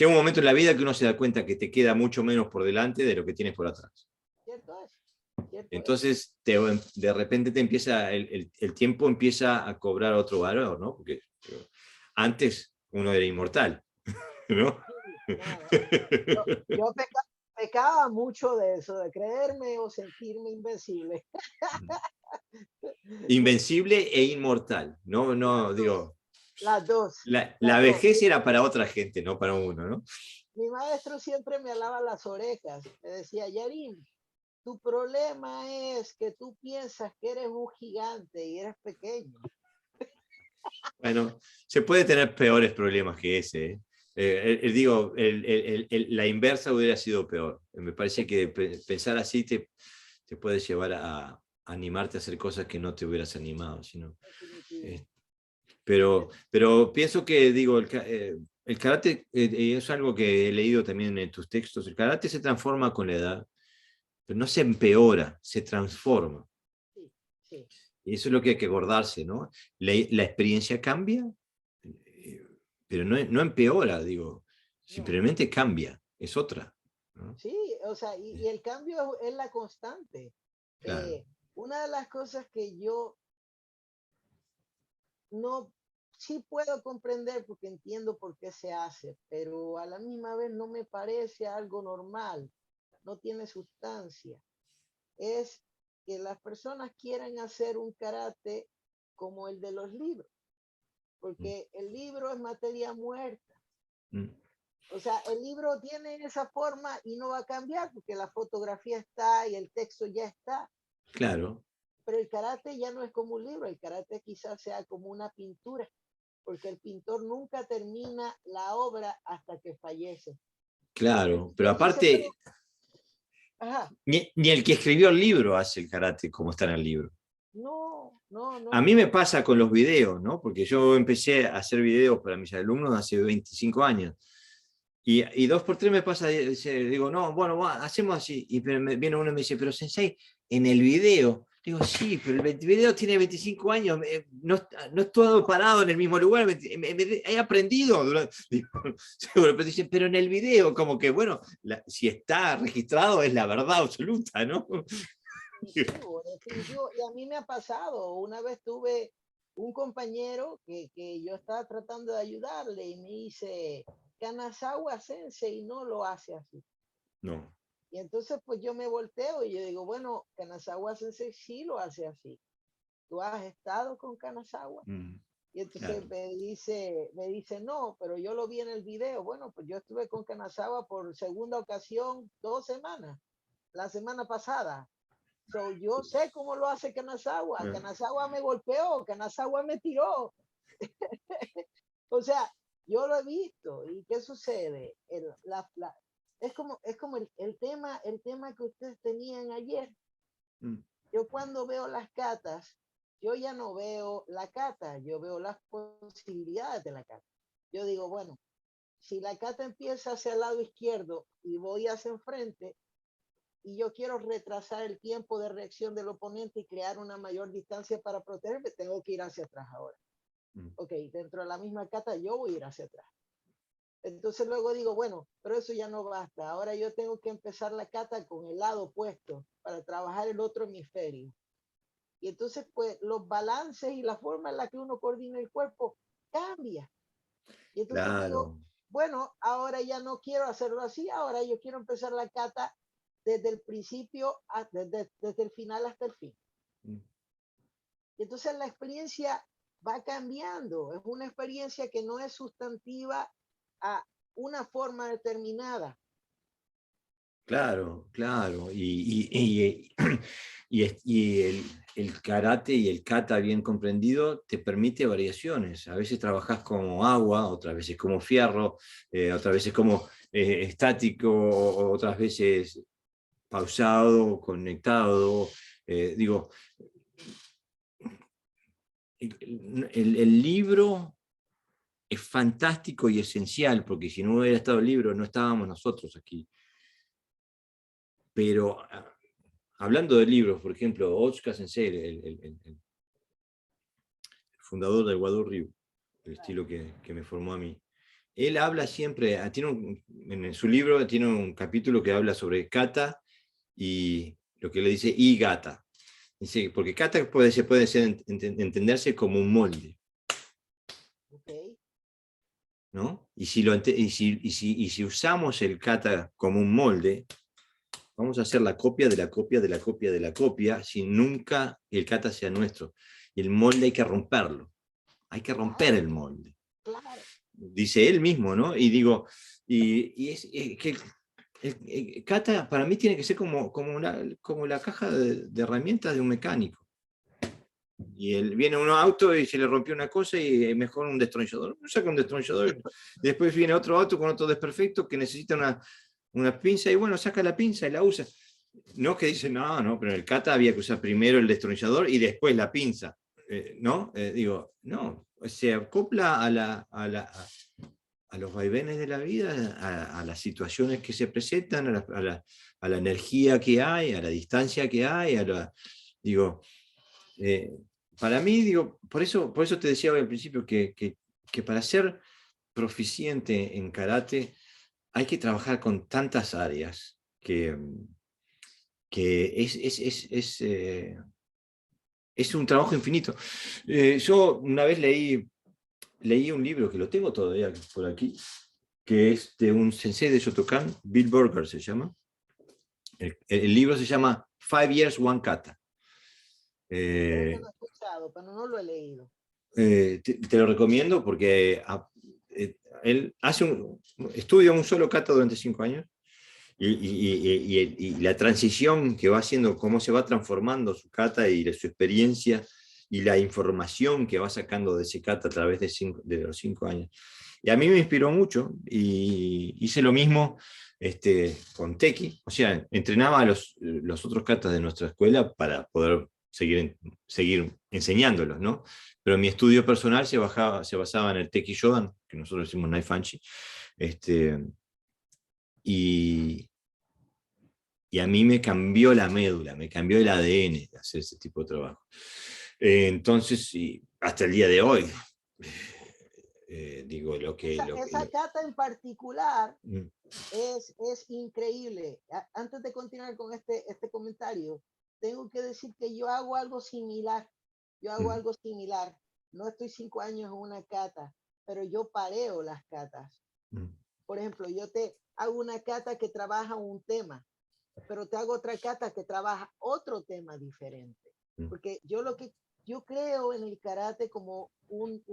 un momento en la vida que uno se da cuenta que te queda mucho menos por delante de lo que tienes por atrás.
Cierto es.
Entonces, de repente el tiempo empieza a cobrar otro valor, ¿no? Porque antes uno era inmortal, ¿no?
Yo pecaba mucho de eso, de creerme o sentirme invencible.
Invencible e inmortal, no digo.
Las dos.
La vejez era para otra gente, no para uno, ¿no?
Mi maestro siempre me alaba las orejas. Me decía, Yarin, tu problema es que tú piensas que eres un gigante y eres pequeño.
Bueno, se puede tener peores problemas que ese. Digo, la inversa hubiera sido peor. Me parece que pensar así te puede llevar a animarte a hacer cosas que no te hubieras animado. Sino, pero pienso que, digo, el karate es algo que he leído también en tus textos. El karate se transforma con la edad, pero no se empeora, se transforma.
Sí.
Y eso es lo que hay que acordarse, ¿no? La experiencia cambia, pero no empeora, digo, simplemente cambia, es otra, ¿no?
Sí, o sea, y el cambio es la constante.
Claro.
Una de las cosas que yo sí puedo comprender porque entiendo por qué se hace, pero a la misma vez no me parece algo normal, no tiene sustancia. Es que las personas quieran hacer un karate como el de los libros, porque el libro es materia muerta. O sea, el libro tiene esa forma y no va a cambiar porque la fotografía está y el texto ya está.
Claro.
Pero el karate ya no es como un libro, el karate quizás sea como una pintura, porque el pintor nunca termina la obra hasta que fallece.
Claro, pero aparte, ni el que escribió el libro hace el karate como está en el libro.
No.
A mí me pasa con los videos, ¿no? Porque yo empecé a hacer videos para mis alumnos hace 25 años. Y dos por tres me pasa, digo, no, bueno, hacemos así. Y viene uno y me dice, pero Sensei, en el video. Digo, sí, pero el video tiene 25 años, no, no he estado parado en el mismo lugar, he aprendido. Digo, pero dicen, pero en el video, como que, bueno, si está registrado es la verdad absoluta, ¿no?
Definitivo, definitivo. Y a mí me ha pasado, una vez tuve un compañero que yo estaba tratando de ayudarle y me dice, Kanazawa Sensei no lo hace así.
No.
Y entonces pues yo me volteo y yo digo, bueno, Kanazawa Sensei sí lo hace así. ¿Tú has estado con Kanazawa? Y entonces
Claro.
me dice, no, pero yo lo vi en el video. Bueno, pues yo estuve con Kanazawa por segunda ocasión 2 semanas, la semana pasada. So, yo sé cómo lo hace Kanazawa. Kanazawa me golpeó, Kanazawa me tiró. O sea, yo lo he visto. ¿Y qué sucede? Es como el tema que ustedes tenían ayer. Yo cuando veo las catas, yo ya no veo la cata, yo veo las posibilidades de la cata. Yo digo, bueno, si la cata empieza hacia el lado izquierdo y voy hacia enfrente, y yo quiero retrasar el tiempo de reacción del oponente y crear una mayor distancia para protegerme, tengo que ir hacia atrás ahora. Ok, dentro de la misma cata yo voy a ir hacia atrás. Entonces luego digo, bueno, pero eso ya no basta. Ahora yo tengo que empezar la cata con el lado opuesto para trabajar el otro hemisferio. Y entonces, pues, los balances y la forma en la que uno coordina el cuerpo cambia. Y entonces
Claro.
digo, bueno, ahora ya no quiero hacerlo así, ahora yo quiero empezar la cata desde el principio, desde el final hasta el fin. Y entonces la experiencia va cambiando, es una experiencia que no es sustantiva a una forma determinada.
Claro, claro. Y el karate y el kata bien comprendido te permite variaciones. A veces trabajas como agua, otras veces como fierro, otras veces como estático, otras veces pausado, conectado. Digo, el libro es fantástico y esencial, porque si no hubiera estado el libro, no estábamos nosotros aquí. Pero hablando de libros, por ejemplo, Otsuka Sensei, el fundador del Wado Ryu, el estilo que me formó a mí, él habla siempre, en su libro tiene un capítulo que habla sobre kata y lo que le dice y gata. Dice, porque kata se puede entenderse como un molde.
Okay.
¿No? Y si usamos el kata como un molde, vamos a hacer la copia de la copia de la copia de la copia, si nunca el kata sea nuestro. Y el molde hay que romperlo. Hay que romper el molde.
Claro.
Dice él mismo, ¿no? Y digo, es que el kata para mí tiene que ser como la caja de herramientas de un mecánico. Y viene un auto y se le rompió una cosa y mejor un destornillador. Saca un destornillador. Después viene otro auto con otro desperfecto que necesita una pinza y bueno, saca la pinza y la usa. No que dice, no, pero en el kata había que usar primero el destornillador y después la pinza. ¿No? Digo, no, se acopla a los vaivenes de la vida, a las situaciones que se presentan, a la energía que hay, a la distancia que hay, digo, para mí, digo, por eso te decía al principio que para ser proficiente en karate hay que trabajar con tantas áreas que es un trabajo infinito. Yo una vez leí un libro, que lo tengo todavía por aquí, que es de un sensei de Shotokan, Bill Burger se llama. El libro se llama 5 Years, One Kata.
Creo que lo he escuchado, pero no lo he leído.
Te lo recomiendo porque él estudia un solo kata durante 5 años y la transición que va haciendo, cómo se va transformando su kata y su experiencia y la información que va sacando de ese kata a través de los 5 años. Y a mí me inspiró mucho y hice lo mismo con Teki, o sea, entrenaba a los otros katas de nuestra escuela para poder seguir enseñándolos, ¿no? Pero mi estudio personal se basaba en el Teki Shodan, que nosotros decimos Nai Fanchi, y a mí me cambió la médula, me cambió el ADN de hacer ese tipo de trabajo. Entonces, hasta el día de hoy, digo,
esa cata en particular
Mm.
es increíble. Antes de continuar con este comentario, tengo que decir que yo hago algo similar. Yo hago algo similar. No estoy 5 años en una cata, pero yo pareo las catas. Por ejemplo, yo te hago una cata que trabaja un tema, pero te hago otra cata que trabaja otro tema diferente. Porque yo creo en el karate como un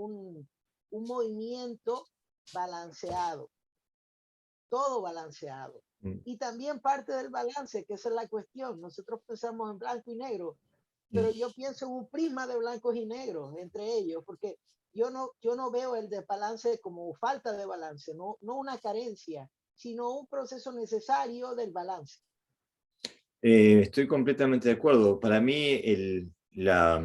movimiento balanceado, todo balanceado. Y también parte del balance, que esa es la cuestión. Nosotros pensamos en blanco y negro, pero yo pienso en un prisma de blancos y negros entre ellos, porque yo no veo el desbalance como falta de balance, no una carencia, sino un proceso necesario del balance.
Estoy completamente de acuerdo. Para mí, la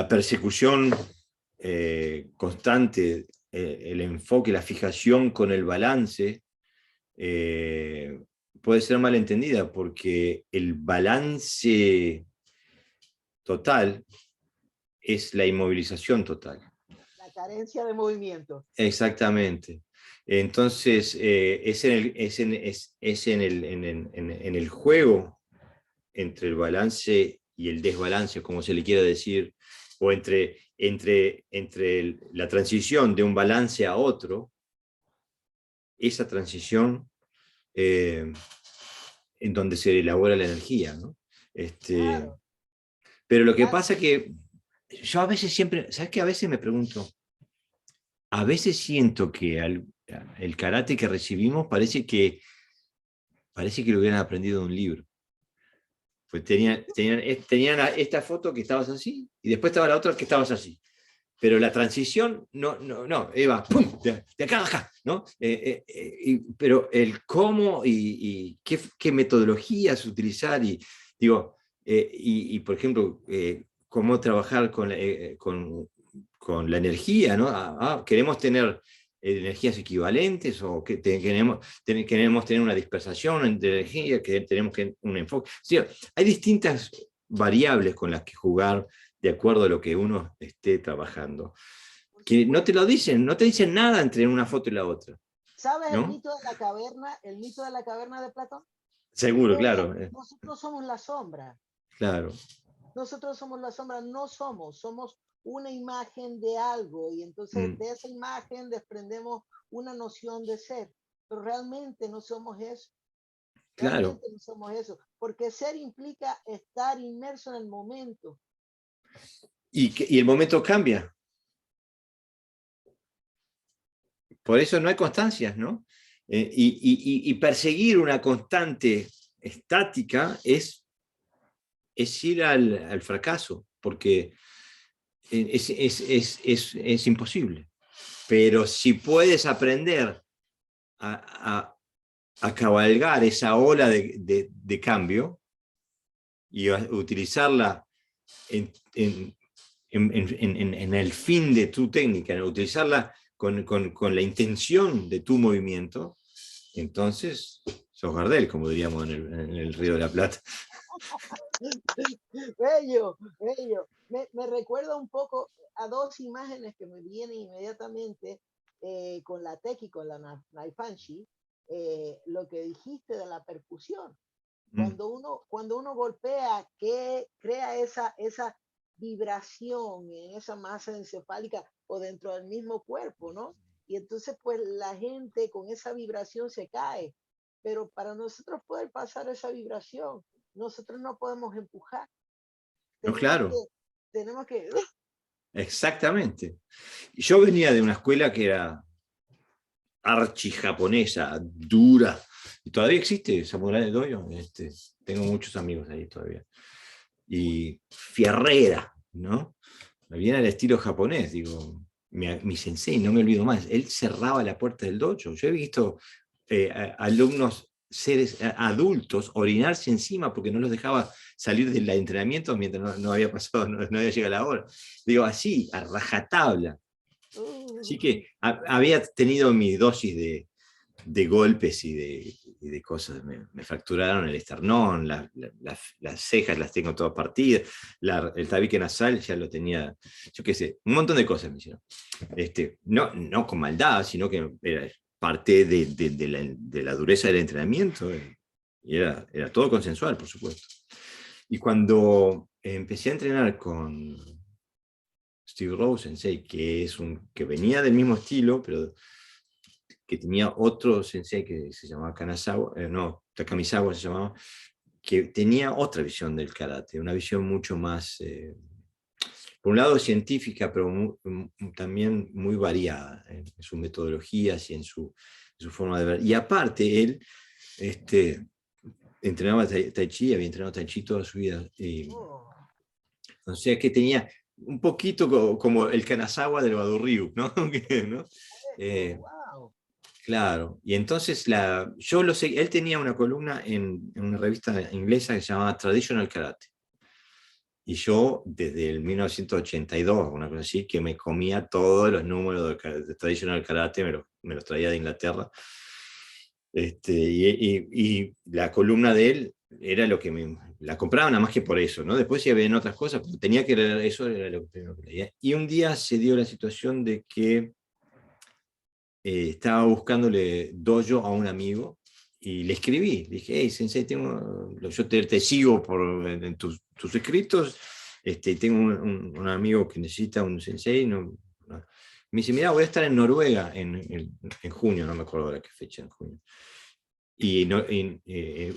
persecución constante, el enfoque, la fijación con el balance, puede ser malentendida, porque el balance total es la inmovilización total.
La carencia de movimiento.
Exactamente. Entonces, es en el juego entre el balance y el desbalance, como se le quiera decir, o entre la transición de un balance a otro, esa transición en donde se elabora la energía, ¿no?
Claro.
Pero lo que pasa es que yo a veces siempre, ¿sabes qué? A veces me pregunto, a veces siento que el karate que recibimos parece que lo hubieran aprendido de un libro. Pues tenían esta foto que estabas así, y después estaba la otra que estabas así. Pero la transición, no, Eva, ¡pum! De acá a acá, ¿no? Pero el cómo y qué metodologías utilizar, digo, por ejemplo, cómo trabajar con la energía, ¿no? Queremos tener energías equivalentes o que queremos tener una dispersación de energía, que tenemos un enfoque. O sea, hay distintas variables con las que jugar de acuerdo a lo que uno esté trabajando. Que no te lo dicen, no te dicen nada entre una foto y la otra.
¿Sabes
¿no?
el mito de la caverna? El mito de la caverna de Platón.
Seguro, claro.
Nosotros somos la sombra.
Claro.
Nosotros somos la sombra, somos una imagen de algo, y entonces de esa imagen desprendemos una noción de ser, pero realmente no somos eso. Realmente
Claro.
no somos eso, porque ser implica estar inmerso en el momento.
Y el momento cambia. Por eso no hay constancias, ¿no? Y perseguir una constante estática es ir al fracaso, porque es imposible. Pero si puedes aprender a cabalgar esa ola de cambio y utilizarla en el fin de tu técnica, en utilizarla con la intención de tu movimiento, entonces sos Gardel, como diríamos en el Río de la Plata.
Bello, bello. Me recuerda un poco a dos imágenes que me vienen inmediatamente con la Teki, con la Naifanshi, lo que dijiste de la percusión. Cuando uno golpea, que crea esa vibración en esa masa encefálica o dentro del mismo cuerpo, ¿no? Y entonces pues la gente con esa vibración se cae. Pero para nosotros poder pasar esa vibración, nosotros no podemos empujar.
No, claro.
Tenemos que...
Exactamente. Yo venía de una escuela que era archi japonesa, dura, y todavía existe Samurai Dojo, tengo muchos amigos ahí todavía, y fierrera, ¿no? Bien al estilo japonés, digo, mi sensei, no me olvido más, él cerraba la puerta del dojo. Yo he visto alumnos, seres adultos, orinarse encima porque no los dejaba salir del entrenamiento mientras no había pasado, no había llegado la hora. Digo, así, a rajatabla. Así que había tenido mi dosis de golpes y de cosas. Me fracturaron el esternón, las cejas las tengo todas partidas, el tabique nasal ya lo tenía, yo qué sé, un montón de cosas me hicieron. No con maldad, sino que era parte de la dureza del entrenamiento. Y era todo consensual, por supuesto. Y cuando empecé a entrenar con Steve Rose Sensei, que venía del mismo estilo, pero que tenía otro sensei que se llamaba Takamisawa se llamaba, que tenía otra visión del karate, una visión mucho más, por un lado científica, pero también muy variada en sus metodologías y en su forma de ver. Y aparte, él entrenaba tai chi, había entrenado tai chi toda su vida.
Oh,
O sea que tenía un poquito como el Kanazawa del Bado Ryu, ¿no? ¿No?
esto, wow.
Claro, y entonces yo lo sé, él tenía una columna en una revista inglesa que se llamaba Traditional Karate. Y yo, desde el 1982, una cosa así, que me comía todos los números de Traditional Karate, me los traía de Inglaterra. Y la columna de él era lo que la compraba nada más que por eso, ¿no? Después si había otras cosas, pero tenía que leer eso, era lo primero que leía. Y un día se dio la situación de que estaba buscándole dojo a un amigo y le escribí. Dije, hey, sensei, yo te sigo en tus escritos. Tengo un amigo que necesita un sensei. No. Me dice, mira, voy a estar en Noruega en junio, no me acuerdo ahora qué fecha en junio. Y, no, él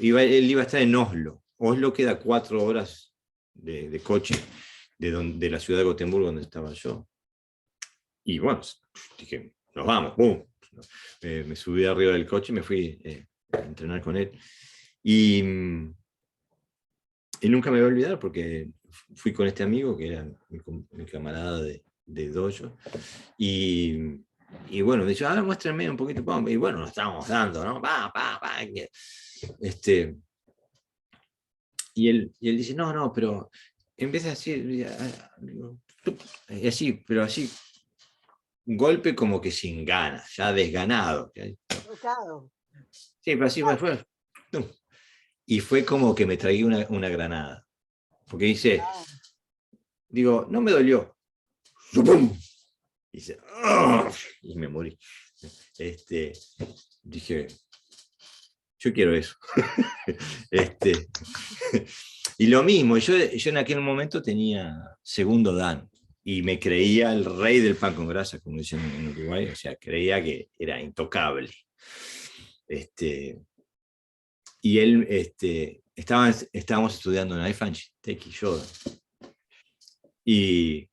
iba a estar en Oslo. Oslo queda 4 horas de coche de la ciudad de Gotemburgo donde estaba yo. Y bueno, dije, nos vamos, ¡pum! Me subí arriba del coche y me fui a entrenar con él. Y, y nunca me voy a olvidar porque fui con este amigo que era mi camarada de dojo. Y bueno, me dice, muéstrenme un poquito. Y bueno, nos estábamos dando, ¿no? Y él dice, no, pero en vez de así, pero así, un golpe como que sin ganas, ya desganado.
Tocado.
Sí, pero así me fue. Y fue como que me tragué una granada. Porque digo, no me dolió. ¡Pum! Y dice, ¡oh! Y me morí. Dije, yo quiero eso. Y lo mismo, yo en aquel momento tenía segundo dan y me creía el rey del pan con grasa, como dicen en Uruguay, o sea, creía que era intocable. Y él, estábamos estudiando en Aifanchi, Teki Yoda. Y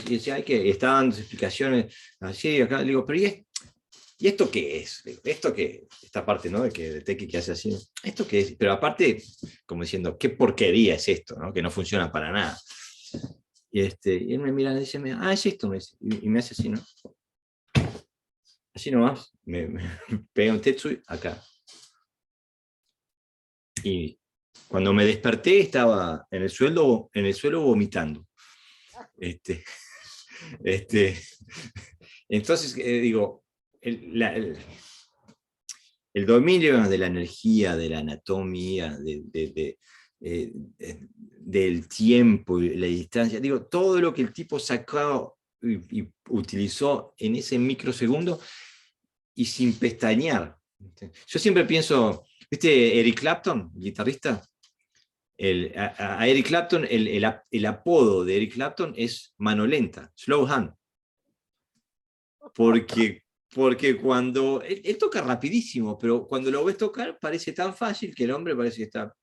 decía, estaban dando explicaciones así, acá, le digo, pero ¿y esto qué es? Esto que, esta parte, ¿no? De Teki que hace así, ¿esto qué es? Pero aparte, como diciendo, ¿qué porquería es esto, ¿no? Que no funciona para nada. Y él me mira y dice, es esto, y me hace así, ¿no? Así nomás, me pega un Tetsui acá. Y cuando me desperté estaba en el suelo vomitando. Este, este, entonces, digo, el dominio de la energía, de la anatomía, del tiempo y la distancia, digo, todo lo que el tipo sacó y utilizó en ese microsegundo y sin pestañear. Yo siempre pienso, ¿viste Eric Clapton, guitarrista? A Eric Clapton, el apodo de Eric Clapton es mano lenta, slow hand. Porque cuando él toca rapidísimo, pero cuando lo ves tocar parece tan fácil que el hombre parece que está.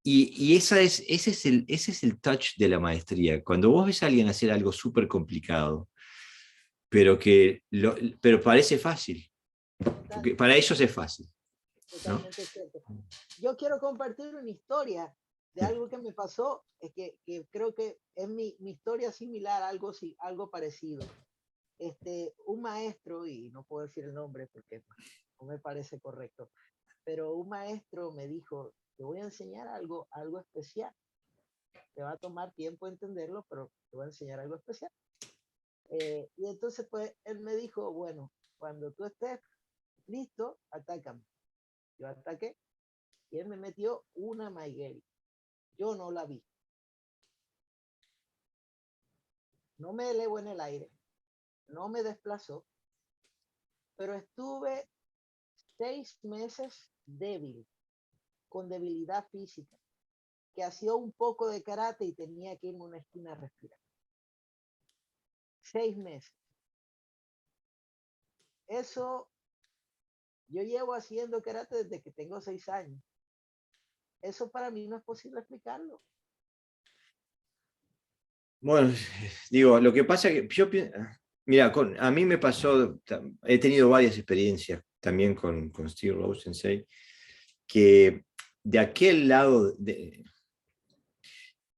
Y ese es el touch de la maestría. Cuando vos ves a alguien hacer algo súper complicado, pero parece fácil, porque para ellos es fácil, ¿no?
Totalmente cierto. Yo quiero compartir una historia de algo que me pasó, que creo que es mi historia similar, algo parecido. Un maestro, y no puedo decir el nombre porque no me parece correcto, pero un maestro me dijo, te voy a enseñar algo especial. Te va a tomar tiempo entenderlo, pero te voy a enseñar algo especial. Y entonces pues él me dijo, bueno, cuando tú estés listo, atácame. Yo ataqué y él me metió una maiguey. Yo no la vi. No me elevó en el aire, no me desplazó, pero estuve 6 meses débil, con debilidad física, que hacía un poco de karate y tenía que irme a una esquina a respirar. 6 meses. Eso, yo llevo haciendo karate desde que tengo 6 años. Eso para mí no es posible explicarlo.
Bueno, digo, lo que pasa que mira, a mí me pasó, he tenido varias experiencias también con Steve Rose Sensei, que de aquel lado, de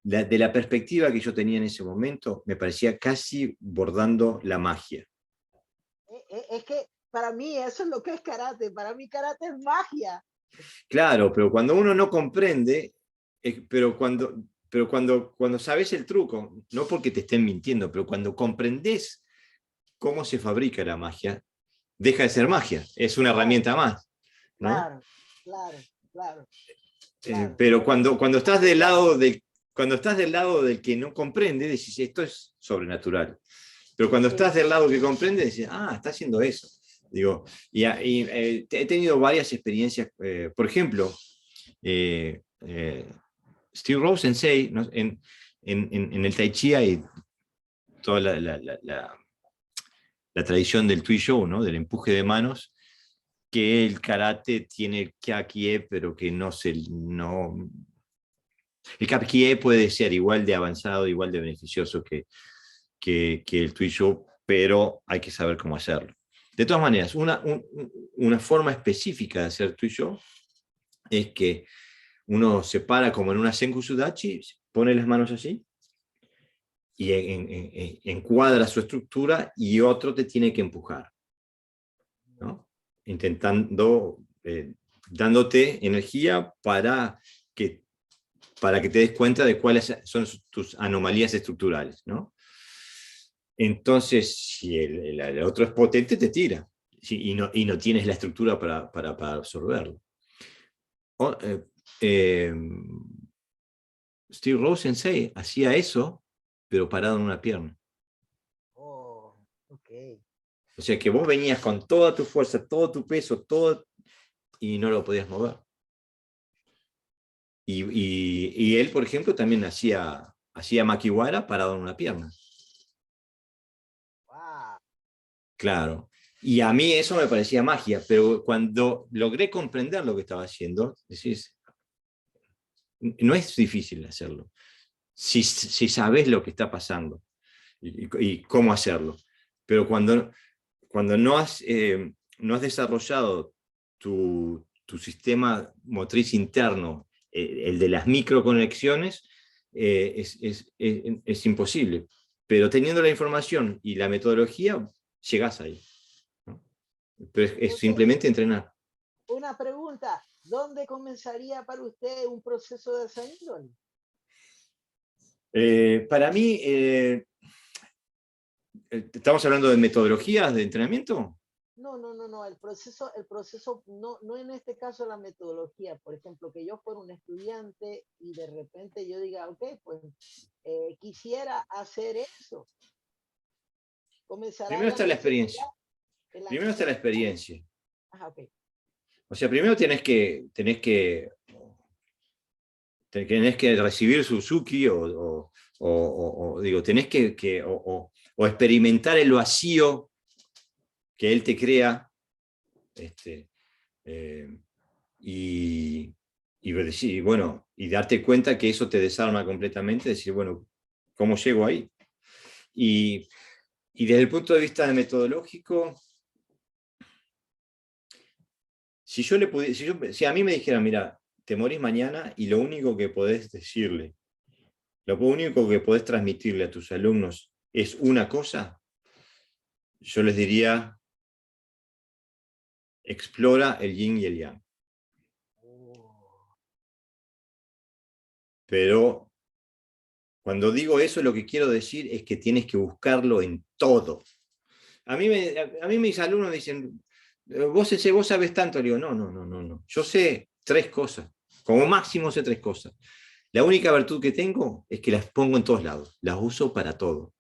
la perspectiva que yo tenía en ese momento, me parecía casi bordando la magia.
Es que para mí eso es lo que es karate. Para mí karate es magia.
Claro, pero cuando uno no comprende, cuando sabes el truco, no porque te estén mintiendo, pero cuando comprendes cómo se fabrica la magia, deja de ser magia, es una
Claro,
herramienta más, ¿no?
claro, claro, claro, claro.
Pero cuando estás del lado del que no comprende, decís, esto es sobrenatural. Pero cuando estás del lado que comprende, decís, está haciendo eso. Digo, he tenido varias experiencias, por ejemplo, Steve Rose Sensei, ¿no? En el Tai Chi hay toda la tradición del Tui Shou, ¿no? Del empuje de manos, que el karate tiene el Kya-Kie, pero que no. El Kap-Kie puede ser igual de avanzado, igual de beneficioso que el Tui Shou, pero hay que saber cómo hacerlo. De todas maneras, una forma específica de hacer Tui Shou es que uno se para como en una Senku-Sudachi, pone las manos así, y encuadra su estructura y otro te tiene que empujar, ¿no? Intentando, dándote energía para que te des cuenta de cuáles son tus anomalías estructurales, ¿no? Entonces, si el otro es potente, te tira, y no tienes la estructura para absorberlo. Eh, Steve Rose Sensei hacía eso, pero parado en una pierna.
Oh, ok.
O sea que vos venías con toda tu fuerza, todo tu peso, todo, y no lo podías mover. Y él, por ejemplo, también hacía makiwara parado en una pierna.
Wow.
Claro. Y a mí eso me parecía magia, pero cuando logré comprender lo que estaba haciendo, decís, no es difícil hacerlo. Si sabes lo que está pasando y cómo hacerlo. Pero cuando no has desarrollado tu sistema motriz interno, el de las microconexiones, es imposible. Pero teniendo la información y la metodología, llegás ahí, ¿no? Pero es simplemente entrenar.
Una pregunta, ¿dónde comenzaría para usted un proceso de esa índole?
Para mí, ¿estamos hablando de metodologías de entrenamiento?
No, el proceso, no en este caso la metodología, por ejemplo, que yo fuera un estudiante y de repente yo diga, ok, pues quisiera hacer eso, comenzará
Primero
la
está la
necesidad,
experiencia. Primero está la experiencia.
ajá, ok,
O sea, primero tenés que recibir Suzuki digo, tenés o experimentar el vacío que él te crea, eh, y, bueno, y darte cuenta que eso te desarma completamente, decir, bueno, ¿cómo llego ahí? Y desde el punto de vista metodológico, si a mí me dijeran, mira, te morís mañana y lo único que podés decirle, lo único que podés transmitirle a tus alumnos es una cosa, yo les diría, explora el yin y el yang.
oh,
Pero Cuando digo eso, lo que quiero decir es que tienes que buscarlo en todo. A mí mis alumnos dicen, vos sabés tanto. Le digo, no. Yo sé 3 cosas. Como máximo sé 3 cosas. La única virtud que tengo es que las pongo en todos lados. Las uso para todo.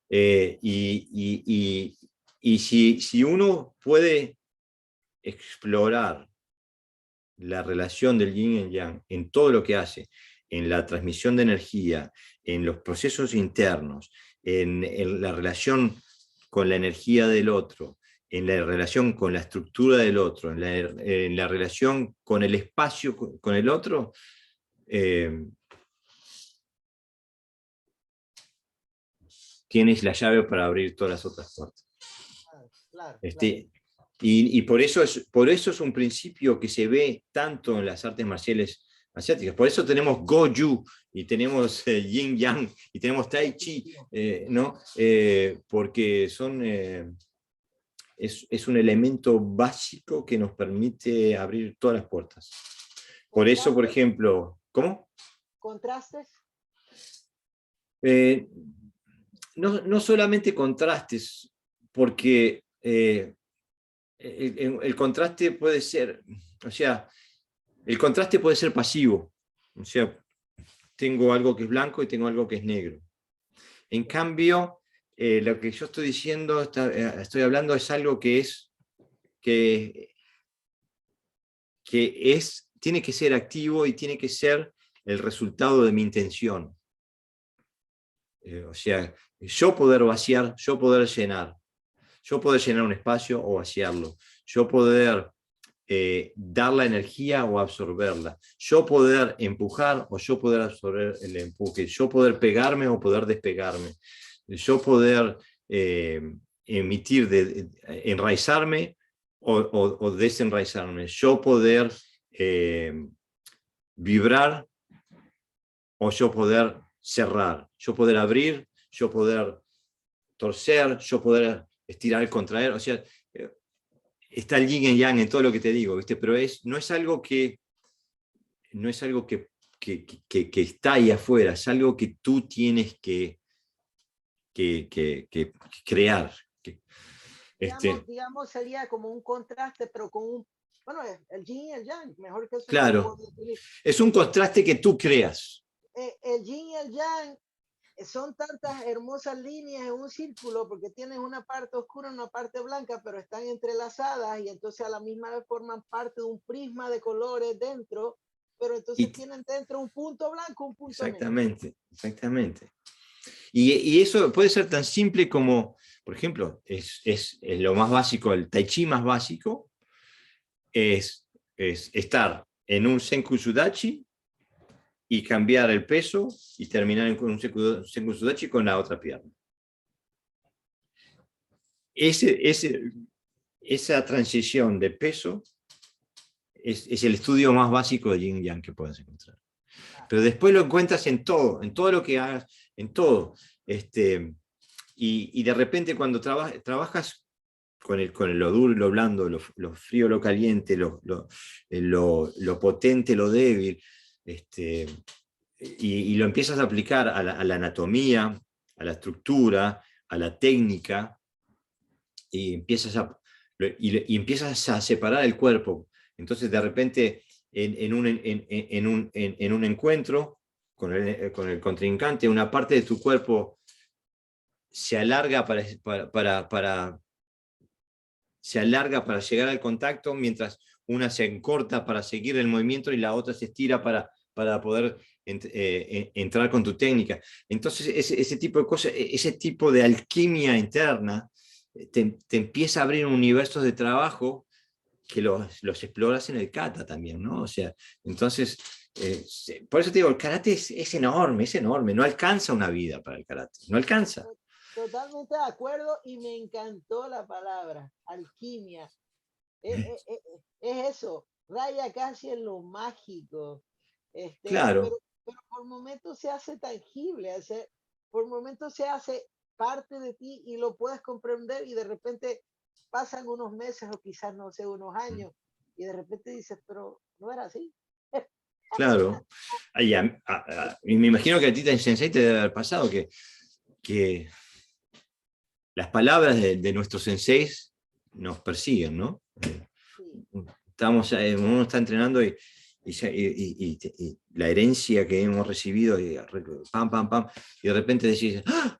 Y si uno puede explorar la relación del yin y el yang en todo lo que hace, en la transmisión de energía, en los procesos internos, en la relación con la energía del otro, en la relación con la estructura del otro, en la relación con el espacio con el otro, tienes la llave para abrir todas las otras puertas.
Claro.
Y por eso es un principio que se ve tanto en las artes marciales asiáticas. Por eso tenemos Goju y tenemos Yin Yang y tenemos Tai Chi, ¿no? Porque es un elemento básico que nos permite abrir todas las puertas. Por eso, por ejemplo, ¿cómo?
¿Contrastes?
No solamente contrastes, porque el contraste puede ser, o sea, el contraste puede ser pasivo, o sea, tengo algo que es blanco y tengo algo que es negro. En cambio, lo que yo estoy diciendo, estoy hablando es algo que tiene que ser activo y tiene que ser el resultado de mi intención. O sea, yo poder vaciar, yo poder llenar un espacio o vaciarlo, yo poder dar la energía o absorberla, yo poder empujar o yo poder absorber el empuje, yo poder pegarme o poder despegarme, yo poder enraizarme o desenraizarme, yo poder vibrar o yo poder cerrar, yo poder abrir, yo poder torcer, yo poder estirar, contraer, o sea, está el yin y yang en todo lo que te digo, ¿viste? Pero no es algo que está ahí afuera, es algo que tú tienes que crear.
Digamos, sería como un contraste, pero con un, bueno, el yin y el yang, mejor que eso no lo
Claro,
puedo definir.
es un contraste que tú creas.
El yin y el yang son tantas hermosas líneas en un círculo porque tienes una parte oscura y una parte blanca, pero están entrelazadas y entonces a la misma vez forman parte de un prisma de colores dentro, pero entonces tienen dentro un punto blanco, un punto negro.
Exactamente. Y eso puede ser tan simple como, por ejemplo, es lo más básico, el tai chi más básico, es estar en un Senku Sudachi y cambiar el peso y terminar en un Senku Sudachi con la otra pierna. Esa transición de peso es el estudio más básico de Yin Yang que puedes encontrar. Pero después lo encuentras en todo lo que hagas, en todo. Y de repente cuando trabajas con lo duro y lo blando, lo frío, lo caliente, lo potente, lo débil, y lo empiezas a aplicar a la anatomía, a la estructura, a la técnica, y empiezas a separar el cuerpo. Entonces, de repente, en un encuentro con el contrincante, una parte de tu cuerpo se alarga se alarga para llegar al contacto, mientras una se encorta para seguir el movimiento y la otra se estira para poder entrar con tu técnica. Entonces, ese tipo de cosas, ese tipo de alquimia interna, te empieza a abrir universos de trabajo que los exploras en el kata también, ¿no? O sea, entonces, por eso te digo, el karate es enorme, no alcanza una vida para el karate, no alcanza.
Totalmente de acuerdo y me encantó la palabra, alquimia. Es eso, raya casi en lo mágico.
Claro.
Pero por momentos se hace tangible, por momentos se hace parte de ti y lo puedes comprender y de repente pasan unos meses o quizás, no sé, unos años y de repente dices, pero no era así.
claro. Y me imagino que a ti, Sensei, te debe haber pasado que las palabras de nuestros senseis nos persiguen, ¿no?
Sí,
Uno está entrenando y la herencia que hemos recibido, pam, pam, pam, y de repente decís, ¡ah!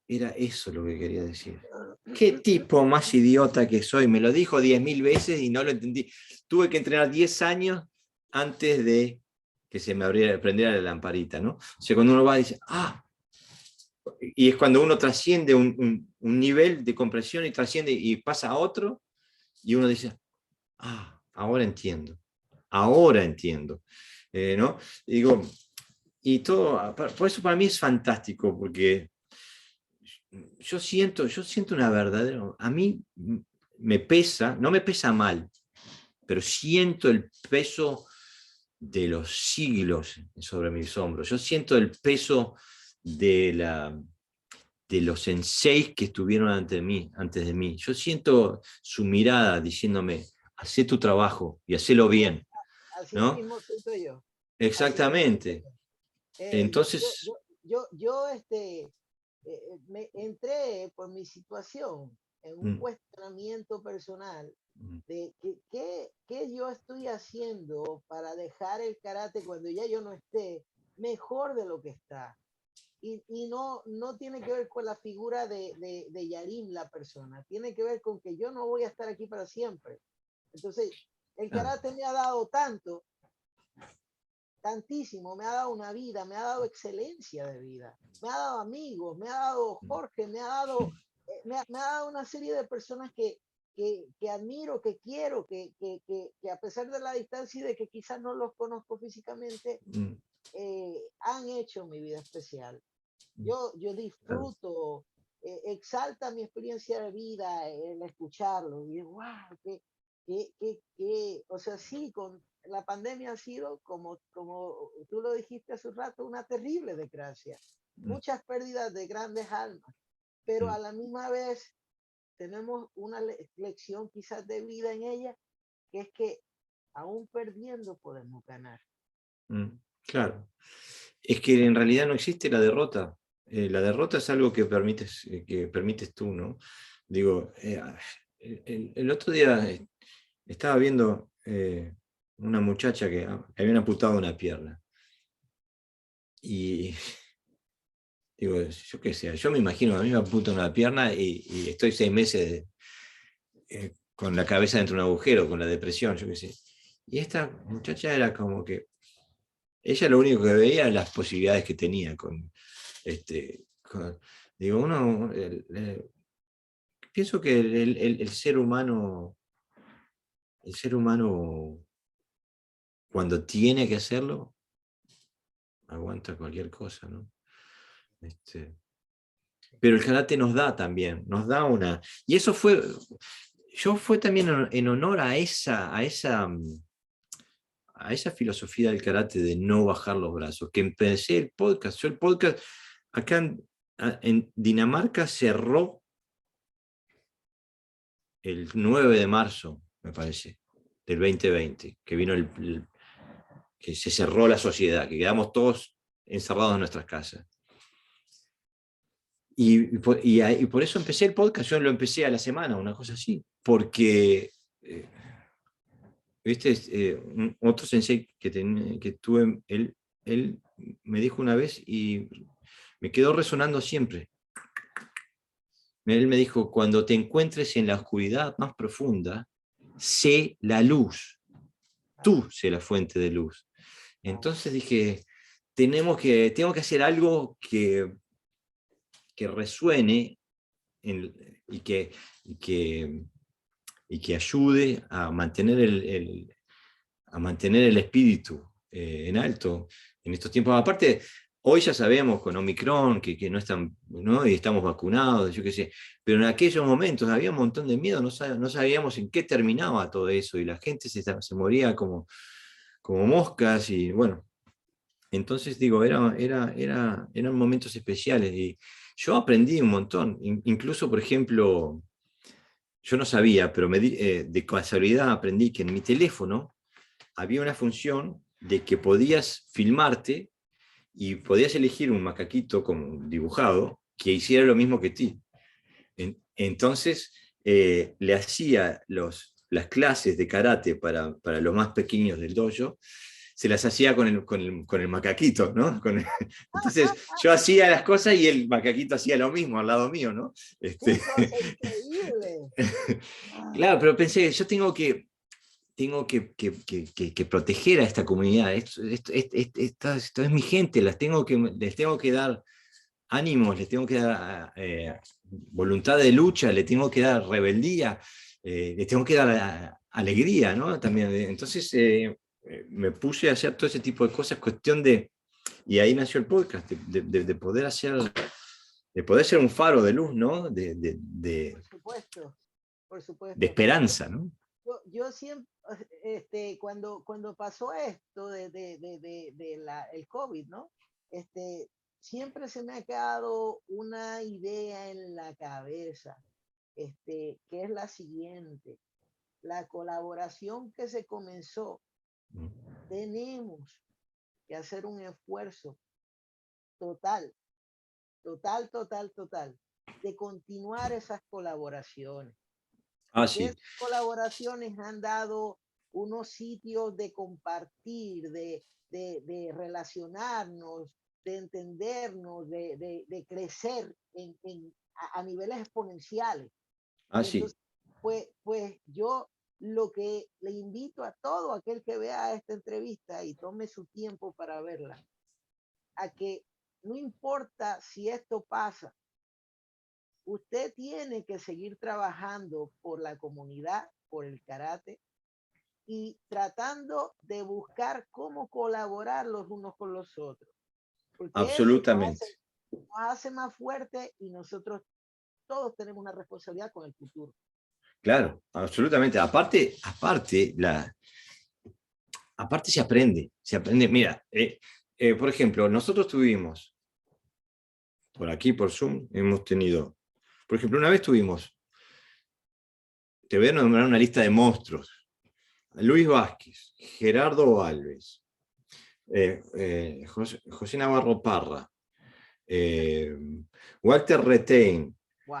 Era eso lo que quería decir. ¿Qué tipo más idiota que soy? Me lo dijo 10.000 veces y no lo entendí. Tuve que entrenar 10 años antes de que se me prendiera la lamparita, ¿no? O sea, cuando uno va y dice, ¡ah! Y es cuando uno trasciende un nivel de comprensión y trasciende y pasa a otro, y uno dice, ah, ahora entiendo, ¿no? Y digo, y todo, por eso para mí es fantástico, porque yo siento una verdadera, a mí me pesa, no me pesa mal, pero siento el peso de los siglos sobre mis hombros. Yo siento el peso de los senseis que estuvieron antes de mí. Yo siento su mirada diciéndome, hacé tu trabajo y hacelo bien,
así
¿no?
mismo siento yo. Así mismo siento
Exactamente.
yo.
Entonces,
Me entré por mi situación en un
mm,
cuestionamiento personal
mm,
de qué yo estoy haciendo para dejar el karate cuando ya yo no esté mejor de lo que está. Y no tiene que ver con la figura de Yarim, la persona, tiene que ver con que yo no voy a estar aquí para siempre. Entonces, el
claro,
karate me ha dado tanto, tantísimo, me ha dado una vida, me ha dado excelencia de vida, me ha dado amigos, me ha dado Jorge, me ha dado una serie de personas que admiro, que quiero, que a pesar de la distancia y de que quizás no los conozco físicamente,
mm,
han hecho mi vida especial.
mm,
Yo
claro,
disfruto, exalta mi experiencia de vida el escucharlo. Y digo, wow, o sea, sí, con la pandemia ha sido, como tú lo dijiste hace un rato, una terrible desgracia.
mm,
Muchas pérdidas de grandes almas, pero
mm,
a la misma vez tenemos una lección quizás de vida en ella, que es que aún perdiendo podemos ganar.
mm, claro. Es que en realidad no existe la derrota. La derrota es algo que permites tú, ¿no? Digo, el otro día estaba viendo una muchacha que le habían amputado una pierna. Y digo, yo qué sé, yo me imagino, a mí me amputan una pierna y estoy 6 meses con la cabeza dentro de un agujero, con la depresión, yo qué sé. Y esta muchacha era como que, ella lo único que veía eran las posibilidades que tenía digo, pienso que el ser humano, cuando tiene que hacerlo, aguanta cualquier cosa, ¿no? Este, pero el karate nos da también, nos da una... Y eso fue también en honor a esa filosofía del karate de no bajar los brazos, que empecé el podcast. Yo el podcast acá en Dinamarca cerró el 9 de marzo, me parece, del 2020, que vino que se cerró la sociedad, que quedamos todos encerrados en nuestras casas. Y por eso empecé el podcast, yo lo empecé a la semana, una cosa así, porque, viste, otro sensei que tuve, él me dijo una vez y me quedó resonando siempre. Él me dijo, cuando te encuentres en la oscuridad más profunda, sé la luz, tú sé la fuente de luz. Entonces dije, tengo que hacer algo que resuene y que ayude a mantener el espíritu en alto en estos tiempos. Aparte, hoy ya sabemos con Omicron que no están, ¿no? Y estamos vacunados, yo qué sé, pero en aquellos momentos había un montón de miedo, no sabíamos en qué terminaba todo eso y la gente se moría como moscas y bueno. Entonces, digo, eran momentos especiales y yo aprendí un montón. Incluso, por ejemplo, yo no sabía, pero de casualidad aprendí que en mi teléfono había una función de que podías filmarte y podías elegir un macaquito como dibujado que hiciera lo mismo que ti. Entonces, le hacía las clases de karate para los más pequeños del dojo, se las hacía con el macaquito, ¿no? Entonces, yo hacía las cosas y el macaquito hacía lo mismo al lado mío, ¿no?
¡Qué cosa increíble!
Claro, pero pensé, yo tengo que proteger a esta comunidad. Esto es mi gente, les tengo que dar ánimos, les tengo que dar voluntad de lucha, les tengo que dar rebeldía, les tengo que dar alegría, ¿no? También, entonces me puse a hacer todo ese tipo de cosas, y ahí nació el podcast, de poder ser un faro de luz, ¿no?
Por supuesto, por
De
supuesto.
esperanza, ¿no?
Yo siempre, cuando pasó esto el COVID, ¿no? Siempre se me ha quedado una idea en la cabeza, que es la siguiente. La colaboración que se comenzó, tenemos que hacer un esfuerzo total, total, de continuar esas colaboraciones. Porque
Sí.
esas colaboraciones han dado unos sitios de compartir, de relacionarnos, de entendernos, de crecer a niveles exponenciales. Y
Sí.
entonces, pues yo lo que le invito a todo aquel que vea esta entrevista y tome su tiempo para verla, a que no importa si esto pasa, usted tiene que seguir trabajando por la comunidad, por el karate, y tratando de buscar cómo colaborar los unos con los otros. Porque eso
Absolutamente.
nos hace más fuertes y nosotros todos tenemos una responsabilidad con el futuro.
Claro, absolutamente. Aparte se aprende. Mira, por ejemplo, nosotros tuvimos, por aquí, por Zoom, hemos tenido, por ejemplo, una vez tuvimos, te voy a nombrar una lista de monstruos: Luis Vázquez, Gerardo Alves, José Navarro Parra, Walter Retain.
Wow.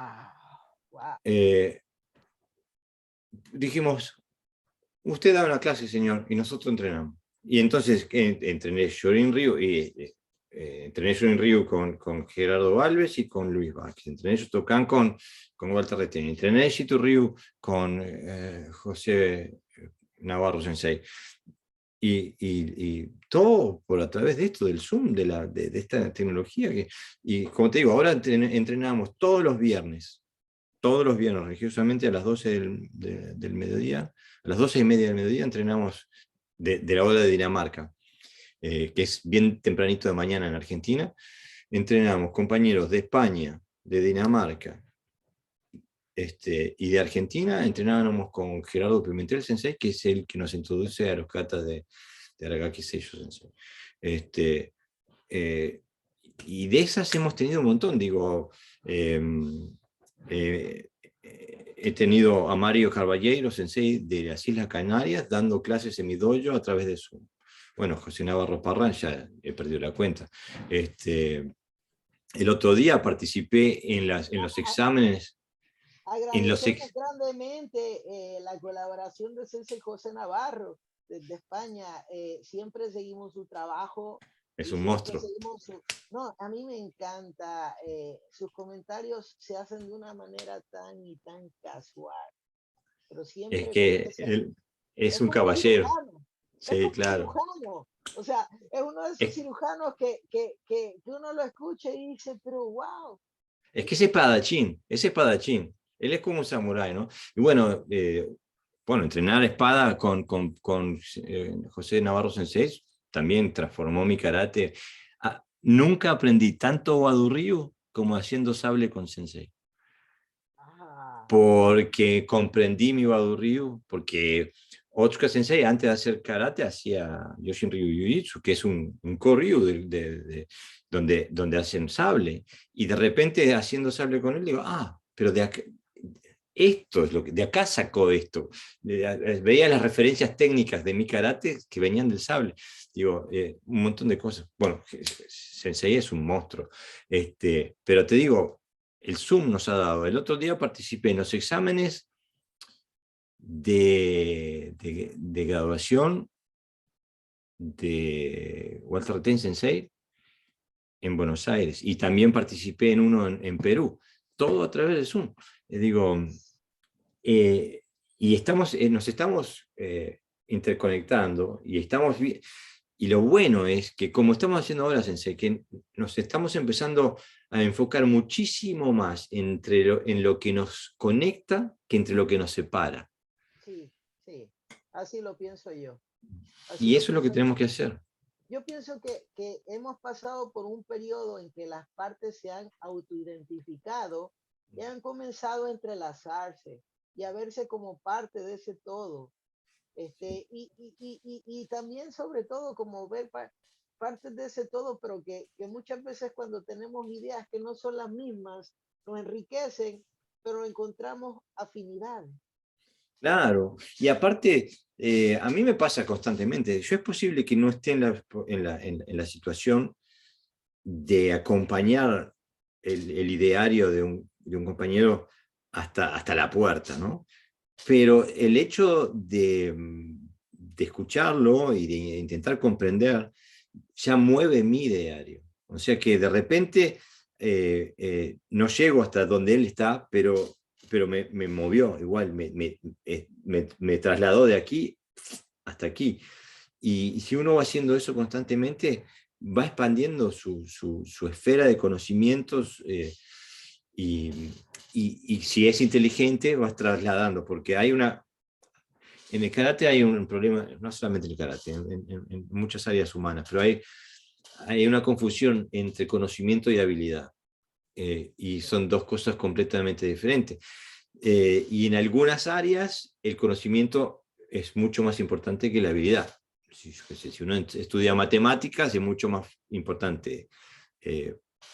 Dijimos, usted da una clase, señor, y nosotros entrenamos. Y entonces entrené Shorin Ryu con Gerardo Alves y con Luis Vázquez. Entrené Shotokan con Walter Retain. Entrené Shitu Ryu con José Navarro Sensei. Y todo por a través de esto, del Zoom, de esta tecnología. Y como te digo, ahora entrenamos todos los viernes religiosamente a las 12 del mediodía. A las 12:30 del mediodía entrenamos de la hora de Dinamarca, que es bien tempranito de mañana en Argentina. Entrenamos compañeros de España, de Dinamarca y de Argentina. Entrenábamos con Gerardo Pimentel Sensei, que es el que nos introduce a los katas de Aragaki Seijo Sensei. Y de esas hemos tenido un montón, digo. He tenido a Mario Carballeiro, sensei de las Islas Canarias, dando clases en mi dojo a través de Zoom. Bueno, José Navarro Parra, ya he perdido la cuenta. El otro día participé en los exámenes.
Agradecemos grandemente la colaboración de Sensei José Navarro desde España. Siempre seguimos su trabajo.
Es un monstruo.
No, a mí me encanta. Sus comentarios se hacen de una manera tan y tan casual. Pero siempre
es que él es un caballero. Sí, claro.
Cirujano. O sea, es uno de esos cirujanos que uno lo escucha y dice, pero wow.
Es que es espadachín. Él es como un samurái, ¿no? Y bueno, entrenar espada con José Navarro Sensei también transformó mi karate. Nunca aprendí tanto Wado Ryu como haciendo sable con Sensei. Porque comprendí mi Wado Ryu, porque Otsuka Sensei antes de hacer karate hacía Yoshin Ryu Jiu-Jitsu, que es un Koryu donde hacen sable. Y de repente haciendo sable con él digo, pero esto es lo que, de acá sacó esto. Veía las referencias técnicas de mi karate que venían del sable. Digo, un montón de cosas. Bueno, Sensei es un monstruo. Pero te digo, el Zoom nos ha dado. El otro día participé en los exámenes de graduación de Walter Ten Sensei en Buenos Aires, y también participé en uno en Perú, todo a través de Zoom. Digo, y nos estamos interconectando, y lo bueno es que, como estamos haciendo ahora, Sensei, que nos estamos empezando a enfocar muchísimo más en lo que nos conecta que entre lo que nos separa.
Sí, sí, así lo pienso yo. Así
Y
lo
eso es lo que
pienso
tenemos
yo.
que hacer.
Yo pienso que hemos pasado por un periodo en que las partes se han autoidentificado y han comenzado a entrelazarse y a verse como parte de ese todo. Y también sobre todo como ver partes de ese todo, pero que muchas veces cuando tenemos ideas que no son las mismas, nos enriquecen, pero encontramos afinidad.
Claro, y aparte, a mí me pasa constantemente, yo es posible que no esté en la situación de acompañar el ideario de un compañero hasta la puerta, ¿no? Pero el hecho de escucharlo y de intentar comprender ya mueve mi ideario. O sea que de repente no llego hasta donde él está, pero me movió, igual me trasladó de aquí hasta aquí. Y si uno va haciendo eso constantemente, va expandiendo su esfera de conocimientos, y, y si es inteligente, vas trasladando, porque en el karate hay un problema, no solamente en el karate, en muchas áreas humanas, pero hay una confusión entre conocimiento y habilidad, y son dos cosas completamente diferentes. Y en algunas áreas el conocimiento es mucho más importante que la habilidad. Si uno estudia matemáticas, es mucho más importante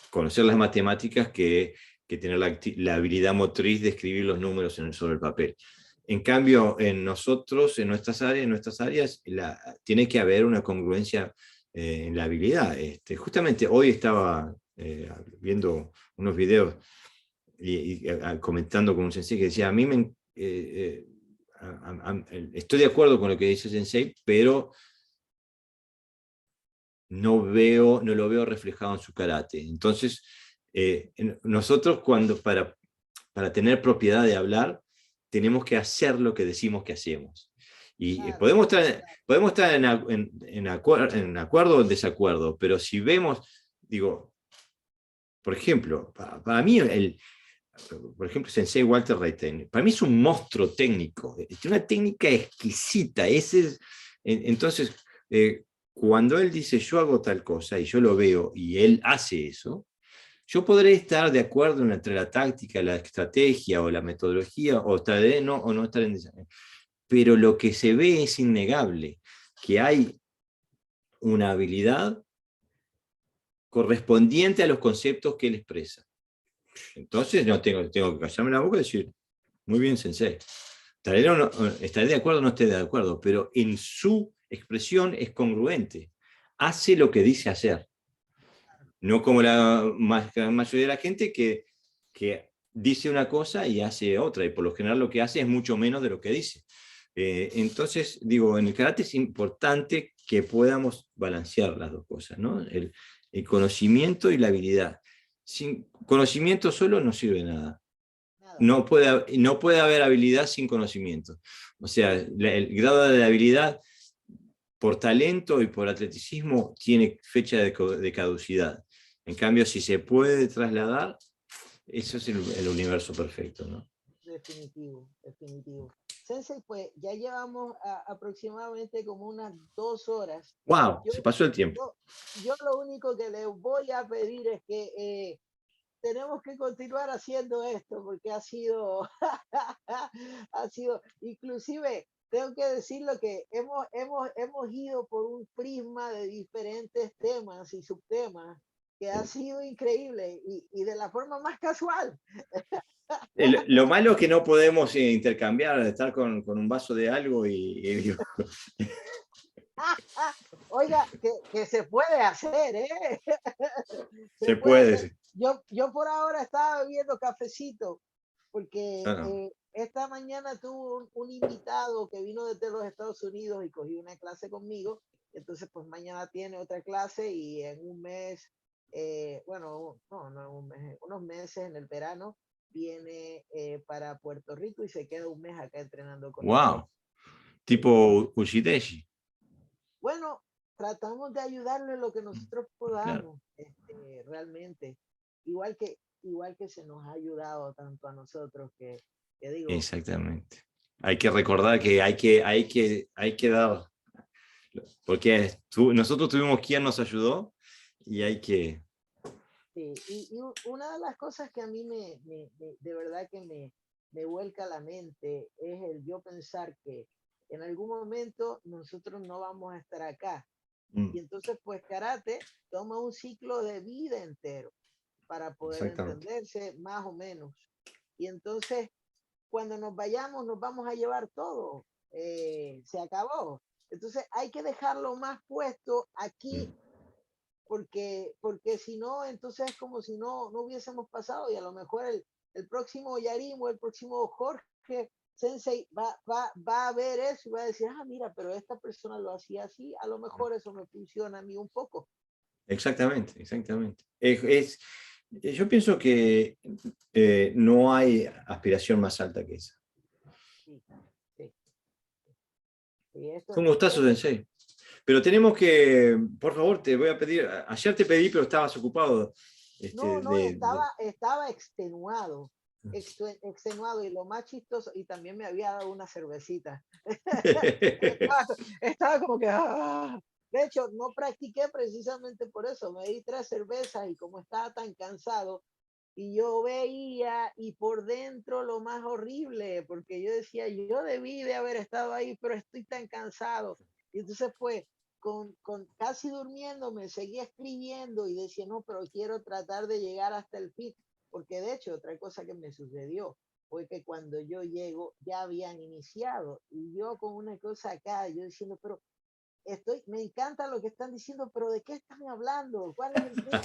conocer las matemáticas que tener la habilidad motriz de escribir los números sobre el papel. En cambio, en nuestras áreas tiene que haber una congruencia en la habilidad. Justamente hoy estaba viendo unos videos y comentando con un sensei que decía, a mí estoy de acuerdo con lo que dice sensei, pero no lo veo reflejado en su karate. Entonces, nosotros para tener propiedad de hablar, tenemos que hacer lo que decimos que hacemos. Y
Claro,
podemos estar en acuerdo o en desacuerdo, pero si vemos, digo, por ejemplo, para mí, por ejemplo, Sensei Walter Reiten, para mí es un monstruo técnico, tiene una técnica exquisita. Entonces, cuando él dice yo hago tal cosa y yo lo veo y él hace eso, yo podré estar de acuerdo entre la táctica, la estrategia o la metodología, o o no estar en desacuerdo. Pero lo que se ve es innegable, que hay una habilidad correspondiente a los conceptos que él expresa. Entonces no tengo que callarme la boca y decir, muy bien, sensei. Estaré de acuerdo o no esté de acuerdo, pero en su expresión es congruente. Hace lo que dice hacer. No como la mayoría de la gente que dice una cosa y hace otra, y por lo general lo que hace es mucho menos de lo que dice. Entonces, digo, en el karate es importante que podamos balancear las dos cosas, ¿no? El conocimiento y la habilidad. Sin conocimiento solo no sirve de nada.
nada.
No puede haber habilidad sin conocimiento. O sea, el grado de habilidad por talento y por atleticismo tiene fecha de caducidad. En cambio, si se puede trasladar, eso es el universo perfecto, ¿no?
Definitivo, definitivo. Sensei, pues ya llevamos aproximadamente como unas 2 horas.
¡Wow!
Yo,
Se pasó el tiempo.
yo lo único que le voy a pedir es que tenemos que continuar haciendo esto porque ha sido, ha sido, inclusive tengo que decirlo que hemos ido por un prisma de diferentes temas y subtemas que ha sido increíble y de la forma más casual.
Lo malo es que no podemos intercambiar, estar con un vaso de algo y
Oiga, que se puede hacer, ¿eh? Se
se
puede hacer.
puede.
Yo por ahora estaba bebiendo cafecito porque
No, no.
esta mañana tuve un invitado que vino desde los Estados Unidos y cogió una clase conmigo. Entonces, pues mañana tiene otra clase y en un mes, bueno, no en un mes, unos meses en el verano, viene para Puerto Rico y se queda un mes acá entrenando con nosotros.
Wow, tipo Ushideshi,
Bueno, tratamos de ayudarle lo que nosotros
claro,
podamos, realmente. Igual que se nos ha ayudado tanto a nosotros que digo,
exactamente. Hay que recordar que hay que dar, porque nosotros tuvimos quien nos ayudó y hay que...
sí. Una de las cosas que a mí de verdad que me vuelca la mente es el yo pensar que en algún momento nosotros no vamos a estar acá.
Mm,
Y entonces, pues karate toma un ciclo de vida entero para poder
exactamente.
entenderse más o menos. Y entonces, cuando nos vayamos, nos vamos a llevar todo. Se acabó. Entonces, hay que dejarlo más puesto aquí,
Mm,
porque si no, entonces es como si no hubiésemos pasado y a lo mejor el próximo Yarim o el próximo Jorge Sensei va a ver eso y va a decir, ah, mira, pero esta persona lo hacía así, a lo mejor eso me funciona a mí un poco.
exactamente, exactamente. Yo pienso que no hay aspiración más alta que esa.
Sí, sí, sí, esto,
Fue un gustazo, Sensei. Pero tenemos que, por favor, te voy a pedir, ayer te pedí, pero estabas ocupado.
no, estaba extenuado, extenuado y lo más chistoso, y también me había dado una cervecita. Estaba como que, ah. De hecho, no practiqué precisamente por eso, me di 3 cervezas y como estaba tan cansado, y yo veía y por dentro lo más horrible, porque yo decía, yo debí de haber estado ahí, pero estoy tan cansado. Y entonces pues con casi durmiendo me seguía escribiendo y decía, no, pero quiero tratar de llegar hasta el fin, porque de hecho otra cosa que me sucedió fue que cuando yo llego ya habían iniciado y yo con una cosa acá, yo diciendo, pero me encanta lo que están diciendo, pero ¿de qué están hablando? ¿Cuál es el tema?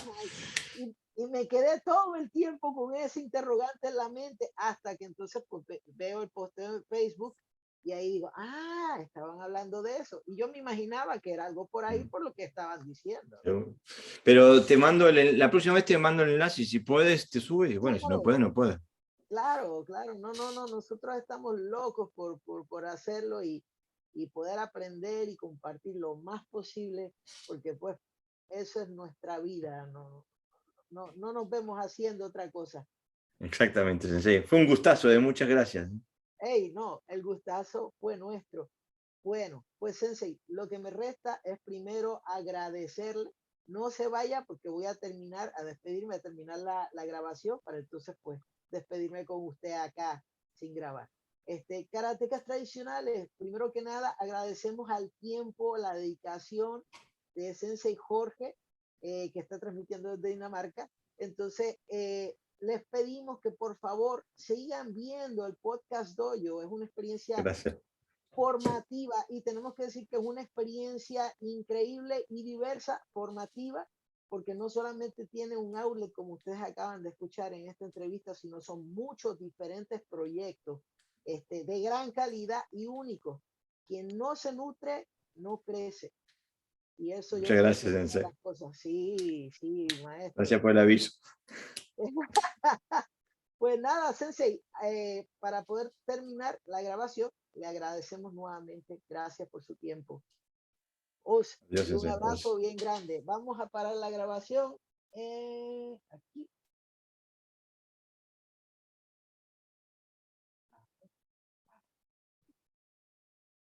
Y me quedé todo el tiempo con ese interrogante en la mente hasta que entonces pues, veo el posteo en Facebook y ahí digo, ah, estaban hablando de eso. Y yo me imaginaba que era algo por ahí por lo que estaban diciendo, ¿no?
Pero te mando la próxima vez te mando el enlace y si puedes te subes. Y bueno, si no puedes,
Claro,
no puedes.
claro, claro. No. Nosotros estamos locos por hacerlo y poder aprender y compartir lo más posible, porque pues eso es nuestra vida, no nos vemos haciendo otra cosa.
Exactamente, Sensei. Fue un gustazo, muchas gracias.
Hey, no, el gustazo fue nuestro. Bueno, pues Sensei, lo que me resta es primero agradecerle. No se vaya porque voy a terminar, a despedirme, a terminar la grabación para entonces pues despedirme con usted acá sin grabar. Karatecas tradicionales, primero que nada agradecemos al tiempo, la dedicación de Sensei Jorge, que está transmitiendo desde Dinamarca. Entonces, les pedimos que por favor sigan viendo el podcast Dojo. Es una experiencia
Gracias.
formativa y tenemos que decir que es una experiencia increíble y diversa, formativa, porque no solamente tiene un outlet como ustedes acaban de escuchar en esta entrevista, sino son muchos diferentes proyectos de gran calidad y únicos. Quien no se nutre, no crece. Y eso yo
Muchas
creo que
gracias,
es una de
Sensei.
las cosas. Sí, sí, maestro.
Gracias por el aviso.
Pues nada, Sensei, para poder terminar la grabación, le agradecemos nuevamente. Gracias por su tiempo. Os,
Adiós,
y un
Sensei.
abrazo bien grande. Vamos a parar la grabación aquí.